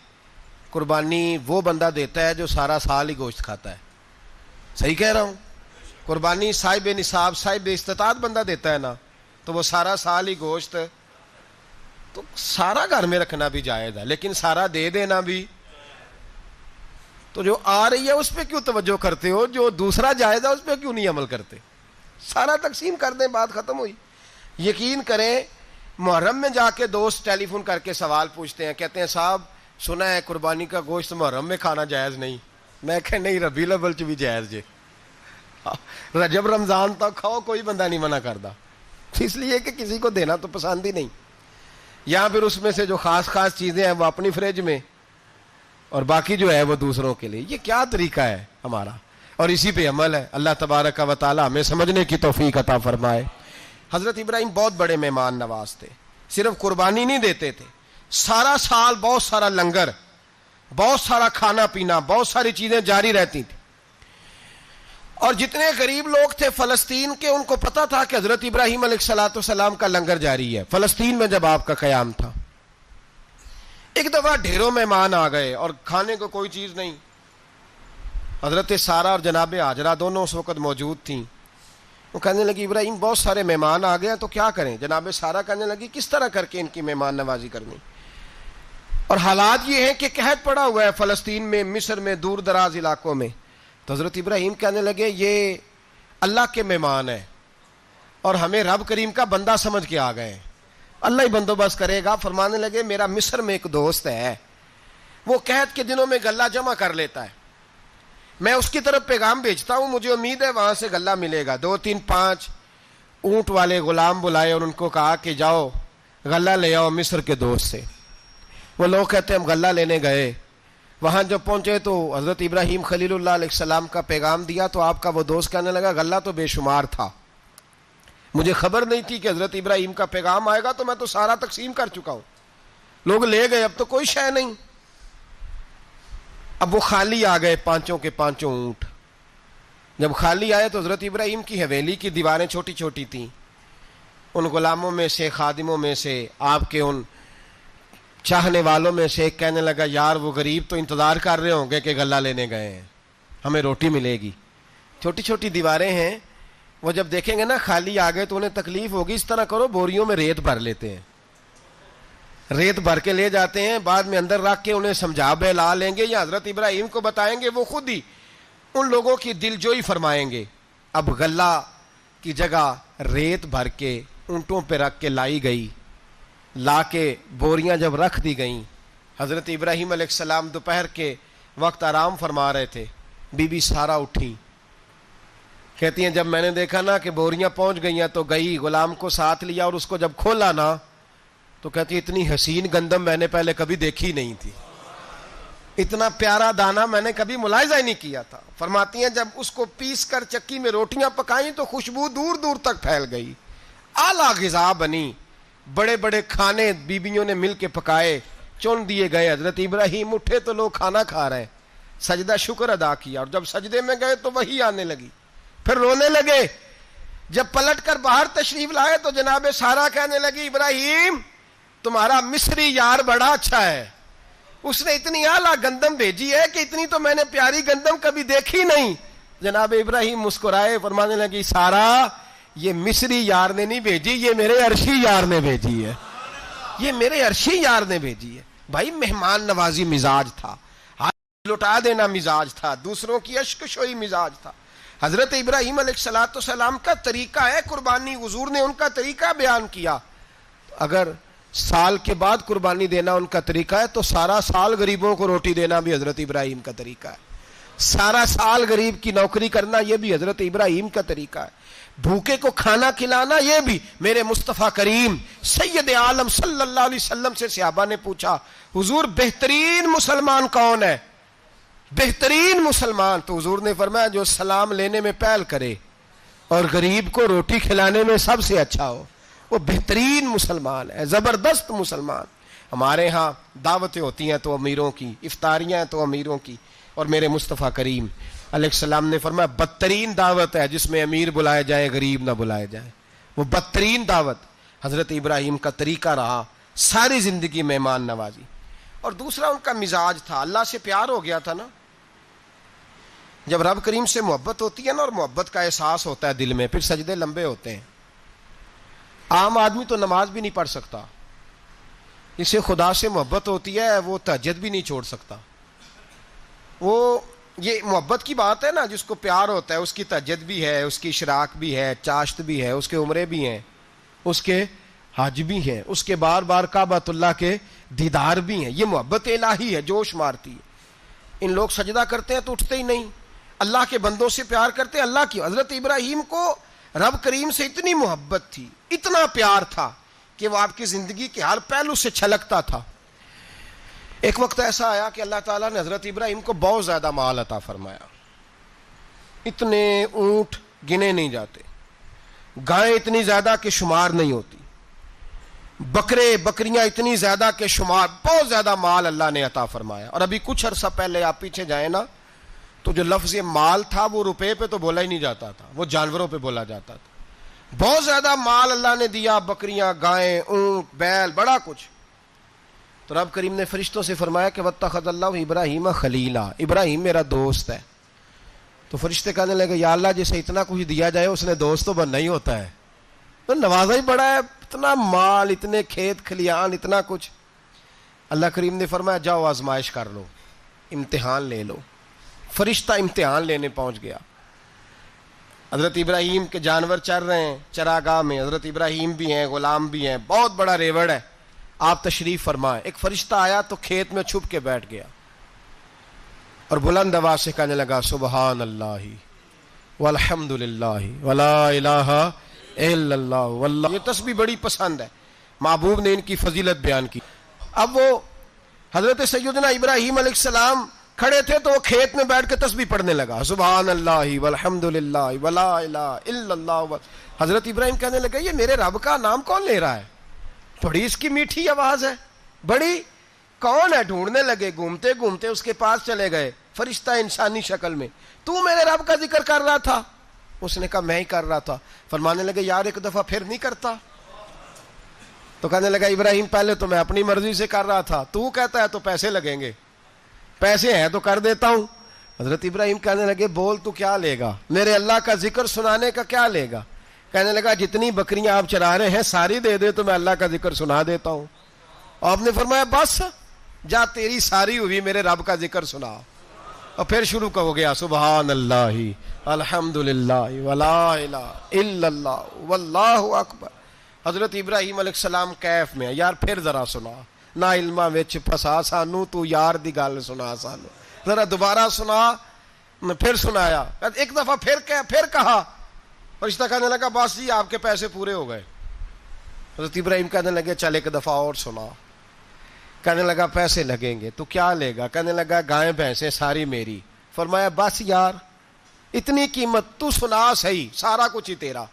قربانی وہ بندہ دیتا ہے جو سارا سال ہی گوشت کھاتا ہے. صحیح کہہ رہا ہوں؟ قربانی صاحب نصاب صاحب استطاعت بندہ دیتا ہے نا, تو وہ سارا سال ہی گوشت, تو سارا گھر میں رکھنا بھی جائز ہے, لیکن سارا دے دینا بھی. تو جو آ رہی ہے اس پہ کیوں توجہ کرتے ہو, جو دوسرا جائز ہے اس پہ کیوں نہیں عمل کرتے؟ سارا تقسیم کر دیں, بات ختم ہوئی. یقین کریں, محرم میں جا کے دوست ٹیلی فون کر کے سوال پوچھتے ہیں, کہتے ہیں صاحب سنا ہے قربانی کا گوشت محرم میں کھانا جائز نہیں. میں کہ نہیں, ربیع الاول چ بھی جائز جے, رجب رمضان تک کھاؤ, کوئی بندہ نہیں منع کرتا, اس لیے کہ کسی کو دینا تو پسند ہی نہیں. یا پھر اس میں سے جو خاص خاص چیزیں ہیں وہ اپنی فریج میں, اور باقی جو ہے وہ دوسروں کے لیے. یہ کیا طریقہ ہے ہمارا؟ اور اسی پہ عمل ہے. اللہ تبارک و تعالی ہمیں سمجھنے کی توفیق عطا فرمائے. حضرت ابراہیم بہت بڑے مہمان نواز تھے. صرف قربانی نہیں دیتے تھے, سارا سال بہت سارا لنگر, بہت سارا کھانا پینا, بہت ساری چیزیں جاری رہتی تھیں. اور جتنے غریب لوگ تھے فلسطین کے, ان کو پتا تھا کہ حضرت ابراہیم علیہ السلام کا لنگر جاری ہے. فلسطین میں جب آپ کا قیام تھا, ایک دفعہ ڈھیروں مہمان آ گئے اور کھانے کو کوئی چیز نہیں. حضرت سارہ اور جناب ہاجرہ دونوں اس وقت موجود تھیں. وہ کہنے لگی ابراہیم بہت سارے مہمان آ گئے ہیں تو کیا کریں؟ جناب سارہ کہنے لگی کس طرح کر کے ان کی مہمان نوازی کرنی. اور حالات یہ ہیں کہ قحط پڑا ہوا ہے فلسطین میں, مصر میں, دور دراز علاقوں میں. تو حضرت ابراہیم کہنے لگے یہ اللہ کے مہمان ہیں اور ہمیں رب کریم کا بندہ سمجھ کے آ گئے ہیں, اللہ ہی بندوبست کرے گا. فرمانے لگے میرا مصر میں ایک دوست ہے, وہ قحط کے دنوں میں غلہ جمع کر لیتا ہے, میں اس کی طرف پیغام بھیجتا ہوں, مجھے امید ہے وہاں سے غلہ ملے گا. 2 3 5 اونٹ والے غلام بلائے اور ان کو کہا کہ جاؤ غلہ لے آؤ مصر کے دوست سے. وہ لوگ کہتے ہیں ہم غلہ لینے گئے, وہاں جب پہنچے تو حضرت ابراہیم خلیل اللہ علیہ السلام کا پیغام دیا تو آپ کا وہ دوست کہنے لگا غلہ تو بے شمار تھا, مجھے خبر نہیں تھی کہ حضرت ابراہیم کا پیغام آئے گا, تو میں تو سارا تقسیم کر چکا ہوں. لوگ لے گئے, اب تو کوئی شے نہیں. اب وہ خالی آ گئے 5 کے 5 اونٹ. جب خالی آئے تو حضرت ابراہیم کی حویلی کی دیواریں چھوٹی چھوٹی تھیں. ان غلاموں میں سے, خادموں میں سے, آپ کے ان چاہنے والوں میں سے ایک کہنے لگا یار وہ غریب تو انتظار کر رہے ہوں گے کہ غلہ لینے گئے ہیں, ہمیں روٹی ملے گی. چھوٹی چھوٹی دیواریں ہیں, وہ جب دیکھیں گے نا خالی آ گئے تو انہیں تکلیف ہوگی. اس طرح کرو بوریوں میں ریت بھر لیتے ہیں, ریت بھر کے لے جاتے ہیں, بعد میں اندر رکھ کے انہیں سمجھا بہلا لیں گے, یا حضرت ابراہیم کو بتائیں گے, وہ خود ہی ان لوگوں کی دل جوئی فرمائیں گے. اب غلہ کی جگہ ریت بھر کے اونٹوں پہ رکھ کے لائی گئی. لا کے بوریاں جب رکھ دی گئیں, حضرت ابراہیم علیہ السلام دوپہر کے وقت آرام فرما رہے تھے. بی بی سارہ اٹھی, کہتی ہیں جب میں نے دیکھا نا کہ بوریاں پہنچ گئی ہیں تو گئی, غلام کو ساتھ لیا اور اس کو جب کھولا نا تو کہتی اتنی حسین گندم میں نے پہلے کبھی دیکھی نہیں تھی, اتنا پیارا دانہ میں نے کبھی ملاحظہ ہی نہیں کیا تھا. فرماتی ہیں جب اس کو پیس کر چکی میں روٹیاں پکائیں تو خوشبو دور دور تک پھیل گئی, اعلیٰ غذا بنی, بڑے بڑے کھانے بیبیوں نے مل کے پکائے, چن دیے گئے. حضرت ابراہیم اٹھے تو لوگ کھانا کھا رہے, سجدہ شکر ادا کیا, اور جب سجدے میں گئے تو وہی آنے لگی, پھر رونے لگے. جب پلٹ کر باہر تشریف لائے تو جناب سارہ کہنے لگی ابراہیم تمہارا مصری یار بڑا اچھا ہے, اس نے اتنی اعلیٰ گندم بھیجی ہے کہ اتنی تو میں نے پیاری گندم کبھی دیکھی نہیں. جناب ابراہیم مسکرائے, فرمانے لگی سارہ یہ مصری یار نے نہیں بھیجی، یہ میرے عرشی یار نے بھیجی ہے، یہ میرے عرشی یار نے بھیجی ہے۔ بھائی مہمان نوازی مزاج تھا، ہاتھ لٹا دینا مزاج تھا، دوسروں کی اشک شوئی مزاج تھا۔ حضرت ابراہیم علیہ السلام کا طریقہ ہے قربانی، حضور نے ان کا طریقہ بیان کیا۔ اگر سال کے بعد قربانی دینا ان کا طریقہ ہے تو سارا سال غریبوں کو روٹی دینا بھی حضرت ابراہیم کا طریقہ ہے، سارا سال غریب کی نوکری کرنا یہ بھی حضرت ابراہیم کا طریقہ ہے، بھوکے کو کھانا کھلانا یہ بھی۔ میرے مصطفیٰ کریم سید عالم صلی اللہ علیہ وسلم سے صحابہ نے پوچھا حضور بہترین مسلمان کون ہے؟ بہترین مسلمان؟ تو حضور نے فرمایا جو سلام لینے میں پہل کرے اور غریب کو روٹی کھلانے میں سب سے اچھا ہو، وہ بہترین مسلمان ہے، زبردست مسلمان۔ ہمارے ہاں دعوتیں ہوتی ہیں تو امیروں کی، افطاریاں ہیں تو امیروں کی، اور میرے مصطفیٰ کریم علیہ السلام نے فرمایا بدترین دعوت ہے جس میں امیر بلائے جائیں غریب نہ بلائے جائیں، وہ بدترین دعوت۔ حضرت ابراہیم کا طریقہ رہا ساری زندگی مہمان نوازی۔ اور دوسرا ان کا مزاج تھا، اللہ سے پیار ہو گیا تھا نا، جب رب کریم سے محبت ہوتی ہے نا اور محبت کا احساس ہوتا ہے دل میں، پھر سجدے لمبے ہوتے ہیں۔ عام آدمی تو نماز بھی نہیں پڑھ سکتا، اسے خدا سے محبت ہوتی ہے وہ تہجد بھی نہیں چھوڑ سکتا۔ وہ یہ محبت کی بات ہے نا، جس کو پیار ہوتا ہے اس کی تہجد بھی ہے، اس کی اشراق بھی ہے، چاشت بھی ہے، اس کے عمرے بھی ہیں، اس کے حج بھی ہیں، اس کے بار بار کعبۃ اللہ کے دیدار بھی ہیں۔ یہ محبت الہی ہے، جوش مارتی ہے۔ ان لوگ سجدہ کرتے ہیں تو اٹھتے ہی نہیں، اللہ کے بندوں سے پیار کرتے ہیں اللہ کی۔ حضرت ابراہیم کو رب کریم سے اتنی محبت تھی، اتنا پیار تھا کہ وہ آپ کی زندگی کے ہر پہلو سے چھلکتا تھا۔ ایک وقت ایسا آیا کہ اللہ تعالیٰ نے حضرت ابراہیم کو بہت زیادہ مال عطا فرمایا، اتنے اونٹ گنے نہیں جاتے، گائیں اتنی زیادہ کہ شمار نہیں ہوتی، بکرے بکریاں اتنی زیادہ کہ شمار، بہت زیادہ مال اللہ نے عطا فرمایا۔ اور ابھی کچھ عرصہ پہلے آپ پیچھے جائیں نا تو جو لفظ مال تھا وہ روپے پہ تو بولا ہی نہیں جاتا تھا، وہ جانوروں پہ بولا جاتا تھا۔ بہت زیادہ مال اللہ نے دیا، بکریاں، گائیں، اونٹ، بیل، بڑا کچھ۔ تو رب کریم نے فرشتوں سے فرمایا کہ واتخذ اللہ ابراہیم خلیلا، ابراہیم میرا دوست ہے۔ تو فرشتے کہنے لگے یا اللہ جسے اتنا کچھ دیا جائے اس نے دوست تو بننا ہی ہوتا ہے، تو نوازا ہی بڑا ہے، اتنا مال، اتنے کھیت کھلیان، اتنا کچھ۔ اللہ کریم نے فرمایا جاؤ آزمائش کر لو، امتحان لے لو۔ فرشتہ امتحان لینے پہنچ گیا۔ حضرت ابراہیم کے جانور چر رہے ہیں چراگاہ میں، حضرت ابراہیم بھی ہیں، غلام بھی ہیں، بہت بڑا ریوڑ ہے، آپ تشریف فرمائیں۔ ایک فرشتہ آیا تو کھیت میں چھپ کے بیٹھ گیا اور بلند آواز سے کہنے لگا سبحان اللہ والحمد للہ ولا الہ الا اللہ واللہ۔ یہ تسبیح بڑی پسند ہے، محبوب نے ان کی فضیلت بیان کی۔ اب وہ حضرت سیدنا ابراہیم علیہ السلام کھڑے تھے تو وہ کھیت میں بیٹھ کے تسبیح پڑھنے لگا سبحان اللہ والحمد للہ ولا الہ الا اللہ۔ حضرت ابراہیم کہنے لگے یہ میرے رب کا نام کون لے رہا ہے؟ بڑی اس کی میٹھی آواز ہے، بڑی، کون ہے؟ ڈھونڈنے لگے، گھومتے گھومتے اس کے پاس چلے گئے، فرشتہ انسانی شکل میں، تو میرے رب کا ذکر کر رہا تھا؟ اس نے کہا میں ہی کر رہا تھا۔ فرمانے لگے یار ایک دفعہ پھر نہیں کرتا؟ تو کہنے لگا ابراہیم پہلے تو میں اپنی مرضی سے کر رہا تھا، تو کہتا ہے تو پیسے لگیں گے، پیسے ہیں تو کر دیتا ہوں۔ حضرت ابراہیم کہنے لگے بول تو کیا لے گا، میرے اللہ کا ذکر سنانے کا کیا لے گا؟ کہنے لگا جتنی بکریاں آپ چرا رہے ہیں ساری دے دے تو میں اللہ کا ذکر سنا دیتا ہوں۔ آپ نے فرمایا بس جا تیری ساری ہوئی، میرے رب کا ذکر سنا۔ اور پھر شروع ہو گیا سبحان اللہ الحمد للہ ولا الہ الا اللہ واللہ اکبر۔ حضرت ابراہیم علیہ السلام کیف میں، یار پھر ذرا سنا، نہ علما وچ پھسا سانو، تو یار دی گل سنا سانو، ذرا دوبارہ سنا۔ پھر سنایا، ایک دفعہ پھر کہا، فرشتہ کہنے لگا بس جی آپ کے پیسے پورے ہو گئے۔ حضرت ابراہیم کہنے لگے چل ایک دفعہ اور سنا۔ کہنے لگا پیسے لگیں گے، تو کیا لے گا؟ کہنے لگا گائیں بھینسیں ساری میری۔ فرمایا بس یار اتنی قیمت، تو سنا صحیح، سارا کچھ ہی تیرا۔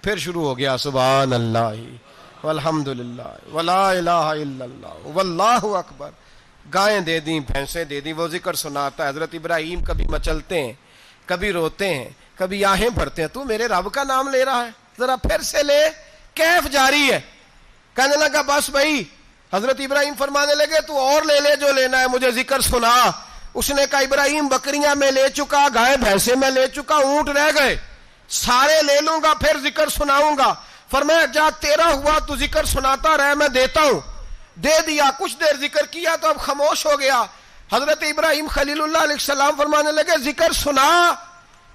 پھر شروع ہو گیا سبحان اللہ والحمد للہ ولا الہ الا اللہ واللہ اکبر۔ گائیں دے دیں، بھینسیں دے دیں، وہ ذکر سناتا ہے۔ حضرت ابراہیم کبھی مچلتے ہیں، کبھی روتے ہیں، کبھی آہیں بھرتے ہیں، تو میرے رب کا نام لے رہا ہے، ذرا پھر سے لے۔ کیف جاری ہے۔ کہنے لگا بس بھائی۔ حضرت ابراہیم فرمانے لگے تو اور لے لے جو لینا ہے، مجھے ذکر سنا۔ اس نے کہا ابراہیم بکریاں میں لے چکا، گائے بھینسیں میں لے چکا، اونٹ رہ گئے، سارے لے لوں گا پھر ذکر سناؤں گا. فرمایا جا تیرا ہوا تو ذکر سناتا رہ، میں دیتا ہوں. دے دیا، کچھ دیر ذکر کیا تو اب خاموش ہو گیا. حضرت ابراہیم خلیل اللہ علیہ السلام فرمانے لگے ذکر سنا.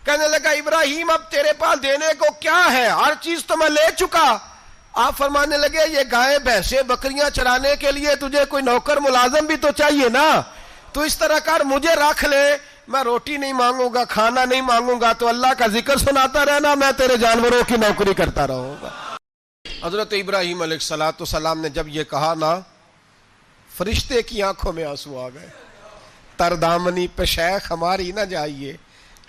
کہنے لگا ابراہیم اب تیرے پاس دینے کو کیا ہے، ہر چیز تو میں لے چکا. آپ فرمانے لگے یہ گائے بھینسیں بکریاں چرانے کے لیے تجھے کوئی نوکر ملازم بھی تو چاہیے نا. تو اس طرح کر مجھے رکھ لے، میں روٹی نہیں مانگوں گا، کھانا نہیں مانگوں گا، تو اللہ کا ذکر سناتا رہنا، میں تیرے جانوروں کی نوکری کرتا رہوں گا. حضرت ابراہیم علیہ السلام نے جب یہ کہا نا، فرشتے کی آنکھوں میں آنسو آ گئے. تر دامنی پہ شیخ ہماری نہ جائیے،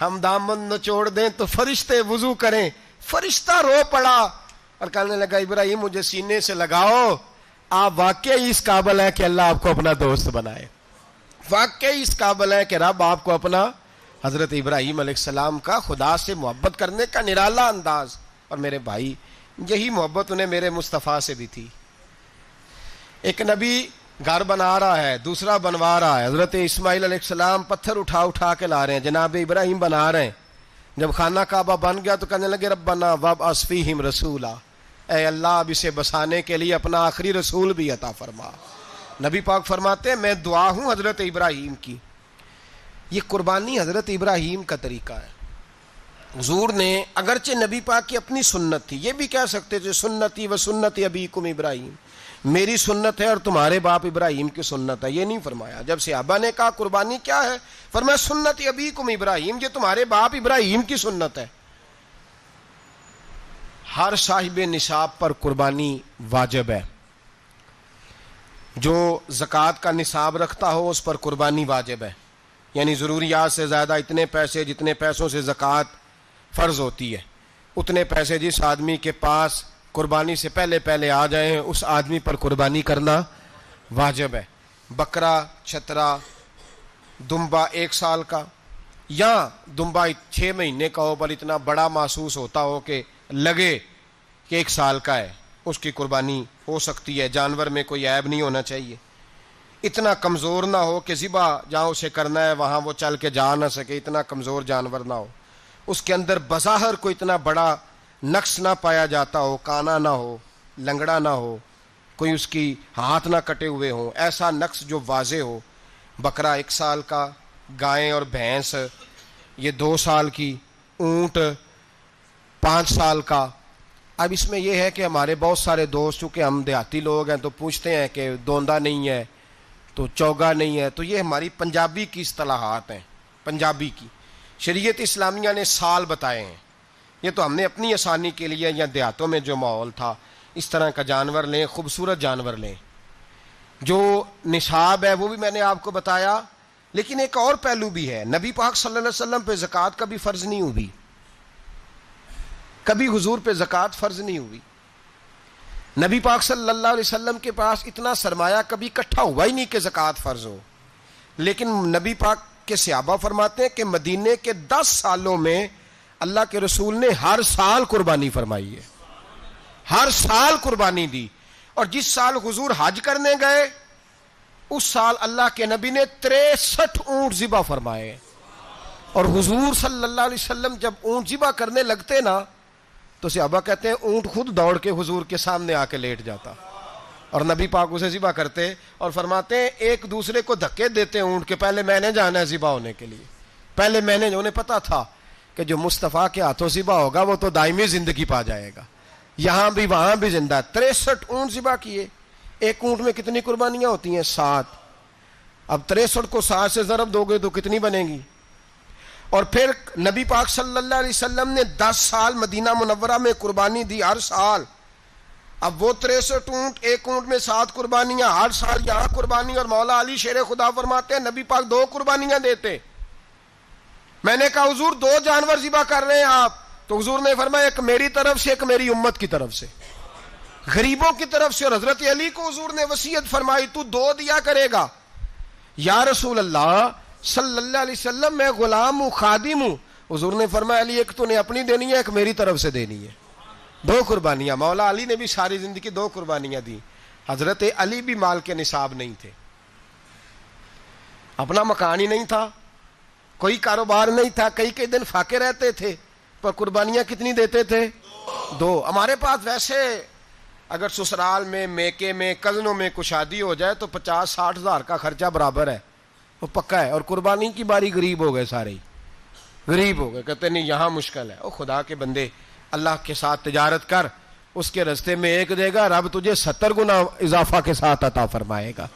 ہم دامن نچوڑ دیں تو فرشتے وضو کریں. فرشتہ رو پڑا اور کہنے لگا ابراہیم مجھے سینے سے لگاؤ، آپ واقعی اس قابل ہیں کہ اللہ آپ کو اپنا دوست بنائے، واقعی اس قابل ہے کہ رب آپ کو اپنا. حضرت ابراہیم علیہ السلام کا خدا سے محبت کرنے کا نرالا انداز. اور میرے بھائی یہی محبت انہیں میرے مصطفیٰ سے بھی تھی. ایک نبی گھر بنا رہا ہے، دوسرا بنوا رہا ہے. حضرت اسماعیل علیہ السلام پتھر اٹھا اٹھا کے لا رہے ہیں، جناب ابراہیم بنا رہے ہیں. جب خانہ کعبہ بن گیا تو کہنے لگے ربنا وابعث فیہم رسولا، اے اللہ اب اسے بسانے کے لیے اپنا آخری رسول بھی عطا فرما. نبی پاک فرماتے ہیں میں دعا ہوں حضرت ابراہیم کی. یہ قربانی حضرت ابراہیم کا طریقہ ہے. حضور نے اگرچہ نبی پاک کی اپنی سنت تھی، یہ بھی کہہ سکتے تھے سنتی و سنت ابیکم ابراہیم، میری سنت ہے اور تمہارے باپ ابراہیم کی سنت ہے. یہ نہیں فرمایا. جب صحابہ نے کہا قربانی کیا ہے، فرمایا سنت ابیکم ابراہیم، یہ تمہارے باپ ابراہیم کی سنت ہے. ہر صاحب نصاب پر قربانی واجب ہے. جو زکوٰۃ کا نصاب رکھتا ہو اس پر قربانی واجب ہے، یعنی ضروریات سے زیادہ اتنے پیسے، جتنے پیسوں سے زکوٰۃ فرض ہوتی ہے اتنے پیسے جس آدمی کے پاس قربانی سے پہلے پہلے آ جائیں اس آدمی پر قربانی کرنا واجب ہے. بکرا، چھترا، دمبا 1 سال کا یا دمبا 6 مہینے کا ہو پر اتنا بڑا محسوس ہوتا ہو کہ لگے کہ 1 سال کا ہے، اس کی قربانی ہو سکتی ہے. جانور میں کوئی عیب نہیں ہونا چاہیے، اتنا کمزور نہ ہو کہ ذبح جہاں اسے کرنا ہے وہاں وہ چل کے جا نہ سکے، اتنا کمزور جانور نہ ہو، اس کے اندر بظاہر کوئی اتنا بڑا نقص نہ پایا جاتا ہو، کانا نہ ہو، لنگڑا نہ ہو، کوئی اس کی ہاتھ نہ کٹے ہوئے ہوں، ایسا نقص جو واضح ہو. بکرا 1 سال کا، گائیں اور بھینس یہ 2 سال کی، اونٹ 5 سال کا. اب اس میں یہ ہے کہ ہمارے بہت سارے دوست چونکہ ہم دیہاتی لوگ ہیں تو پوچھتے ہیں کہ دوندا نہیں ہے تو چوگا نہیں ہے، تو یہ ہماری پنجابی کی اصطلاحات ہیں. پنجابی کی شریعت اسلامیہ نے سال بتائے ہیں، یہ تو ہم نے اپنی آسانی کے لیے یا دیہاتوں میں جو ماحول تھا اس طرح کا جانور لیں، خوبصورت جانور لیں. جو نصاب ہے وہ بھی میں نے آپ کو بتایا. لیکن ایک اور پہلو بھی ہے، نبی پاک صلی اللہ علیہ وسلم پہ زکوٰۃ کبھی فرض نہیں ہوئی، کبھی حضور پہ زکوٰۃ فرض نہیں ہوئی. نبی پاک صلی اللہ علیہ وسلم کے پاس اتنا سرمایہ کبھی اکٹھا ہوا ہی نہیں کہ زکوٰۃ فرض ہو. لیکن نبی پاک کے صحابہ فرماتے ہیں کہ مدینے کے 10 سالوں میں اللہ کے رسول نے ہر سال قربانی فرمائی ہے، ہر سال قربانی دی. اور جس سال حضور حج کرنے گئے اس سال اللہ کے نبی نے 63 اونٹ ذبح فرمائے. اور حضور صلی اللہ علیہ وسلم جب اونٹ ذبح کرنے لگتے نا تو صحابہ کہتے ہیں اونٹ خود دوڑ کے حضور کے سامنے آ کے لیٹ جاتا اور نبی پاک اسے ذبح کرتے اور فرماتے ہیں ایک دوسرے کو دھکے دیتے اونٹ کے، پہلے میں نے جانا ہے ذبح ہونے کے لیے، پہلے میں نے. انہیں پتا تھا کہ جو مصطفیٰ کے ہاتھوں ذبح ہوگا وہ تو دائمی زندگی پا جائے گا، یہاں بھی وہاں بھی زندہ. 63 اونٹ ذبح کیے. ایک اونٹ میں کتنی قربانیاں ہوتی ہیں؟ 7. اب 63 کو 7 سے ضرب دو گے تو کتنی بنے گی؟ اور پھر نبی پاک صلی اللہ علیہ وسلم نے 10 سال مدینہ منورہ میں قربانی دی، ہر سال. اب وہ 63 اونٹ، ایک اونٹ میں 7 قربانیاں، ہر سال یہاں قربانی. اور مولا علی شیر خدا فرماتے ہیں نبی پاک 2 قربانیاں دیتے. میں نے کہا حضور 2 جانور ذبح کر رہے ہیں آپ، تو حضور نے فرمایا ایک میری طرف سے ایک میری امت کی طرف سے، غریبوں کی طرف سے. اور حضرت علی کو حضور نے وصیت فرمائی تو 2 دیا کرے گا. یا رسول اللہ صلی اللہ علیہ وسلم میں غلام ہوں، خادم ہوں. حضور نے فرمایا علی ایک تو نے اپنی دینی ہے، ایک میری طرف سے دینی ہے. 2 قربانیاں. مولا علی نے بھی ساری زندگی 2 قربانیاں دی. حضرت علی بھی مال کے نصاب نہیں تھے، اپنا مکان ہی نہیں تھا، کوئی کاروبار نہیں تھا، کئی دن فاقے رہتے تھے. پر قربانیاں کتنی دیتے تھے؟ 2۔ ہمارے پاس ویسے اگر سسرال میں، میکے میں، کزنوں میں کچھ شادی ہو جائے تو 50-60 ہزار کا خرچہ برابر ہے، وہ پکا ہے۔ اور قربانی کی باری غریب ہو گئے، سارے غریب ہو گئے، کہتے نہیں یہاں مشکل ہے۔ او خدا کے بندے، اللہ کے ساتھ تجارت کر، اس کے رستے میں 1 دے گا، رب تجھے 70 گنا اضافہ کے ساتھ عطا فرمائے گا۔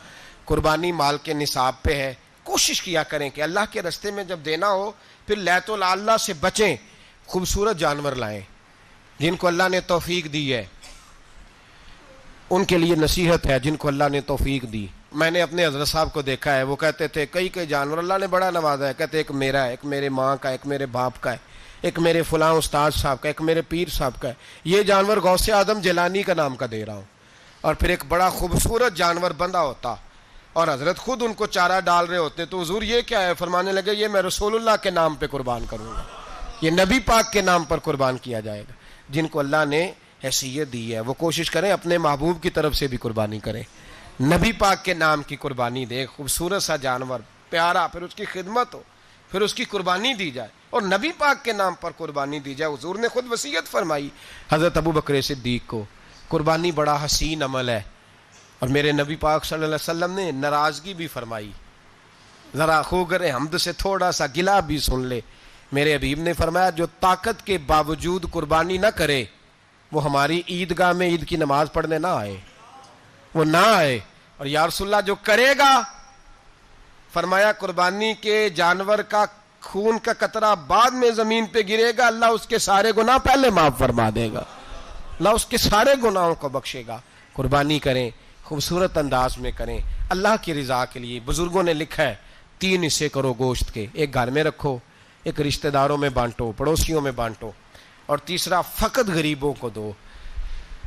قربانی مال کے نصاب پہ ہے، کوشش کیا کریں کہ اللہ کے رستے میں جب دینا ہو پھر لیت اللہ سے بچیں، خوبصورت جانور لائیں جن کو اللہ نے توفیق دی ہے، ان کے لیے نصیحت ہے جن کو اللہ نے توفیق دی۔ میں نے اپنے حضرت صاحب کو دیکھا ہے، وہ کہتے تھے کئی جانور اللہ نے بڑا نوازا ہے، کہتے ایک میرا ہے، ایک میرے ماں کا، ایک میرے باپ کا ہے، ایک میرے فلاں استاد صاحب کا، ایک میرے پیر صاحب کا ہے، یہ جانور غوث اعظم جیلانی کا نام کا دے رہا ہوں۔ اور پھر ایک بڑا خوبصورت جانور بندہ ہوتا اور حضرت خود ان کو چارہ ڈال رہے ہوتے، تو حضور یہ کیا ہے؟ فرمانے لگے یہ میں رسول اللہ کے نام پہ قربان کروں گا، یہ نبی پاک کے نام پر قربان کیا جائے گا۔ جن کو اللہ نے حیثیت دی ہے وہ کوشش کریں اپنے محبوب کی طرف سے بھی قربانی کریں، نبی پاک کے نام کی قربانی دے، خوبصورت سا جانور پیارا، پھر اس کی خدمت ہو، پھر اس کی قربانی دی جائے اور نبی پاک کے نام پر قربانی دی جائے۔ حضور نے خود وصیت فرمائی حضرت ابو بکر صدیق کو، قربانی بڑا حسین عمل ہے، اور میرے نبی پاک صلی اللہ علیہ وسلم نے ناراضگی بھی فرمائی، ذرا خوگر حمد سے تھوڑا سا گلا بھی سن لے۔ میرے حبیب نے فرمایا جو طاقت کے باوجود قربانی نہ کرے وہ ہماری عیدگاہ میں عید کی نماز پڑھنے نہ آئے، وہ نہ آئے۔ اور یا رسول اللہ جو کرے گا، فرمایا قربانی کے جانور کا خون کا قطرہ بعد میں زمین پہ گرے گا، اللہ اس کے سارے گناہ پہلے معاف فرما دے گا، اللہ اس کے سارے گناہوں کو بخشے گا۔ قربانی کریں، خوبصورت انداز میں کریں، اللہ کی رضا کے لیے۔ بزرگوں نے لکھا ہے 3 حصے کرو گوشت کے، ایک گھر میں رکھو، ایک رشتہ داروں میں بانٹو، پڑوسیوں میں بانٹو، اور تیسرا فقط غریبوں کو دو۔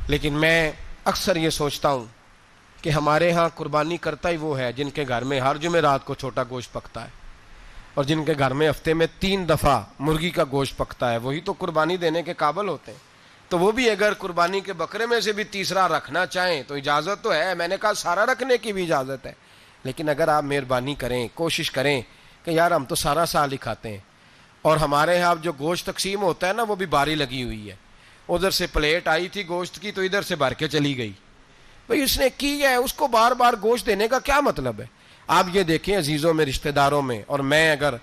لیکن میں اکثر یہ سوچتا ہوں کہ ہمارے ہاں قربانی کرتا ہی وہ ہے جن کے گھر میں ہر جمعرات کو چھوٹا گوشت پکتا ہے، اور جن کے گھر میں ہفتے میں 3 دفعہ مرغی کا گوشت پکتا ہے، وہی تو قربانی دینے کے قابل ہوتے ہیں۔ تو وہ بھی اگر قربانی کے بکرے میں سے بھی تیسرا رکھنا چاہیں تو اجازت تو ہے، میں نے کہا سارا رکھنے کی بھی اجازت ہے، لیکن اگر آپ مہربانی کریں، کوشش کریں کہ یار ہم تو سارا سال ہی کھاتے ہیں، اور ہمارے یہاں جو گوشت تقسیم ہوتا ہے نا وہ بھی باری لگی ہوئی ہے، ادھر سے پلیٹ آئی تھی گوشت کی تو ادھر سے بھر کے چلی گئی، بھئی اس نے کی ہے، اس کو بار بار گوشت دینے کا کیا مطلب ہے؟ آپ یہ دیکھیں عزیزوں میں، رشتہ داروں میں، اور میں اگر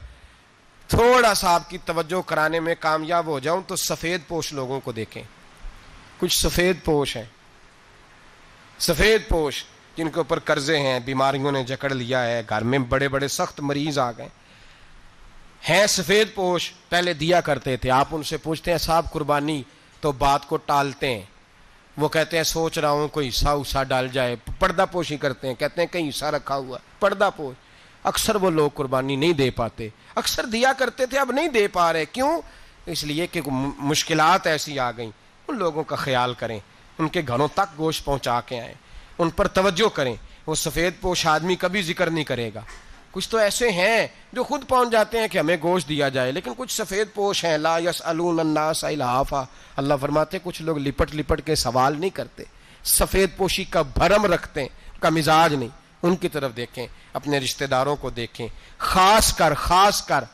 تھوڑا سا آپ کی توجہ کرانے میں کامیاب ہو جاؤں تو سفید پوش لوگوں کو دیکھیں، کچھ سفید پوش ہیں، سفید پوش جن کے اوپر قرضے ہیں، بیماریوں نے جکڑ لیا ہے، گھر میں بڑے بڑے سخت مریض آ گئے ہیں، سفید پوش پہلے دیا کرتے تھے۔ آپ ان سے پوچھتے ہیں صاحب قربانی، تو بات کو ٹالتے ہیں، وہ کہتے ہیں سوچ رہا ہوں کوئی حصہ ڈال جائے، پردہ پوشی کرتے ہیں، کہتے ہیں کہیں حصہ رکھا ہوا، پردہ پوش۔ اکثر وہ لوگ قربانی نہیں دے پاتے، اکثر دیا کرتے تھے اب نہیں دے پا رہے، کیوں؟ اس لیے کہ مشکلات ایسی آ گئیں۔ ان لوگوں کا خیال کریں، ان کے گھروں تک گوشت پہنچا کے آئیں، ان پر توجہ کریں۔ وہ سفید پوش آدمی کبھی ذکر نہیں کرے گا۔ کچھ تو ایسے ہیں جو خود پہنچ جاتے ہیں کہ ہمیں گوشت دیا جائے، لیکن کچھ سفید پوش ہیں لا یسألون الناس الحافا، اللہ فرماتے کچھ لوگ لپٹ لپٹ کے سوال نہیں کرتے، سفید پوشی کا بھرم رکھتے ہیں، کا مزاج نہیں۔ ان کی طرف دیکھیں، اپنے رشتہ داروں کو دیکھیں، خاص کر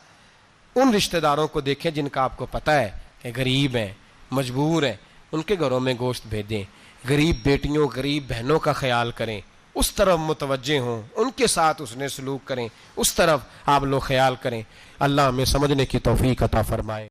ان رشتہ داروں کو دیکھیں جن کا آپ کو پتہ ہے کہ غریب ہیں، مجبور ہیں، ان کے گھروں میں گوشت بھیجیں۔ غریب بیٹیوں، غریب بہنوں کا خیال کریں، اس طرف متوجہ ہوں، ان کے ساتھ اس نے سلوک کریں، اس طرف آپ لوگ خیال کریں۔ اللہ ہمیں سمجھنے کی توفیق عطا فرمائے۔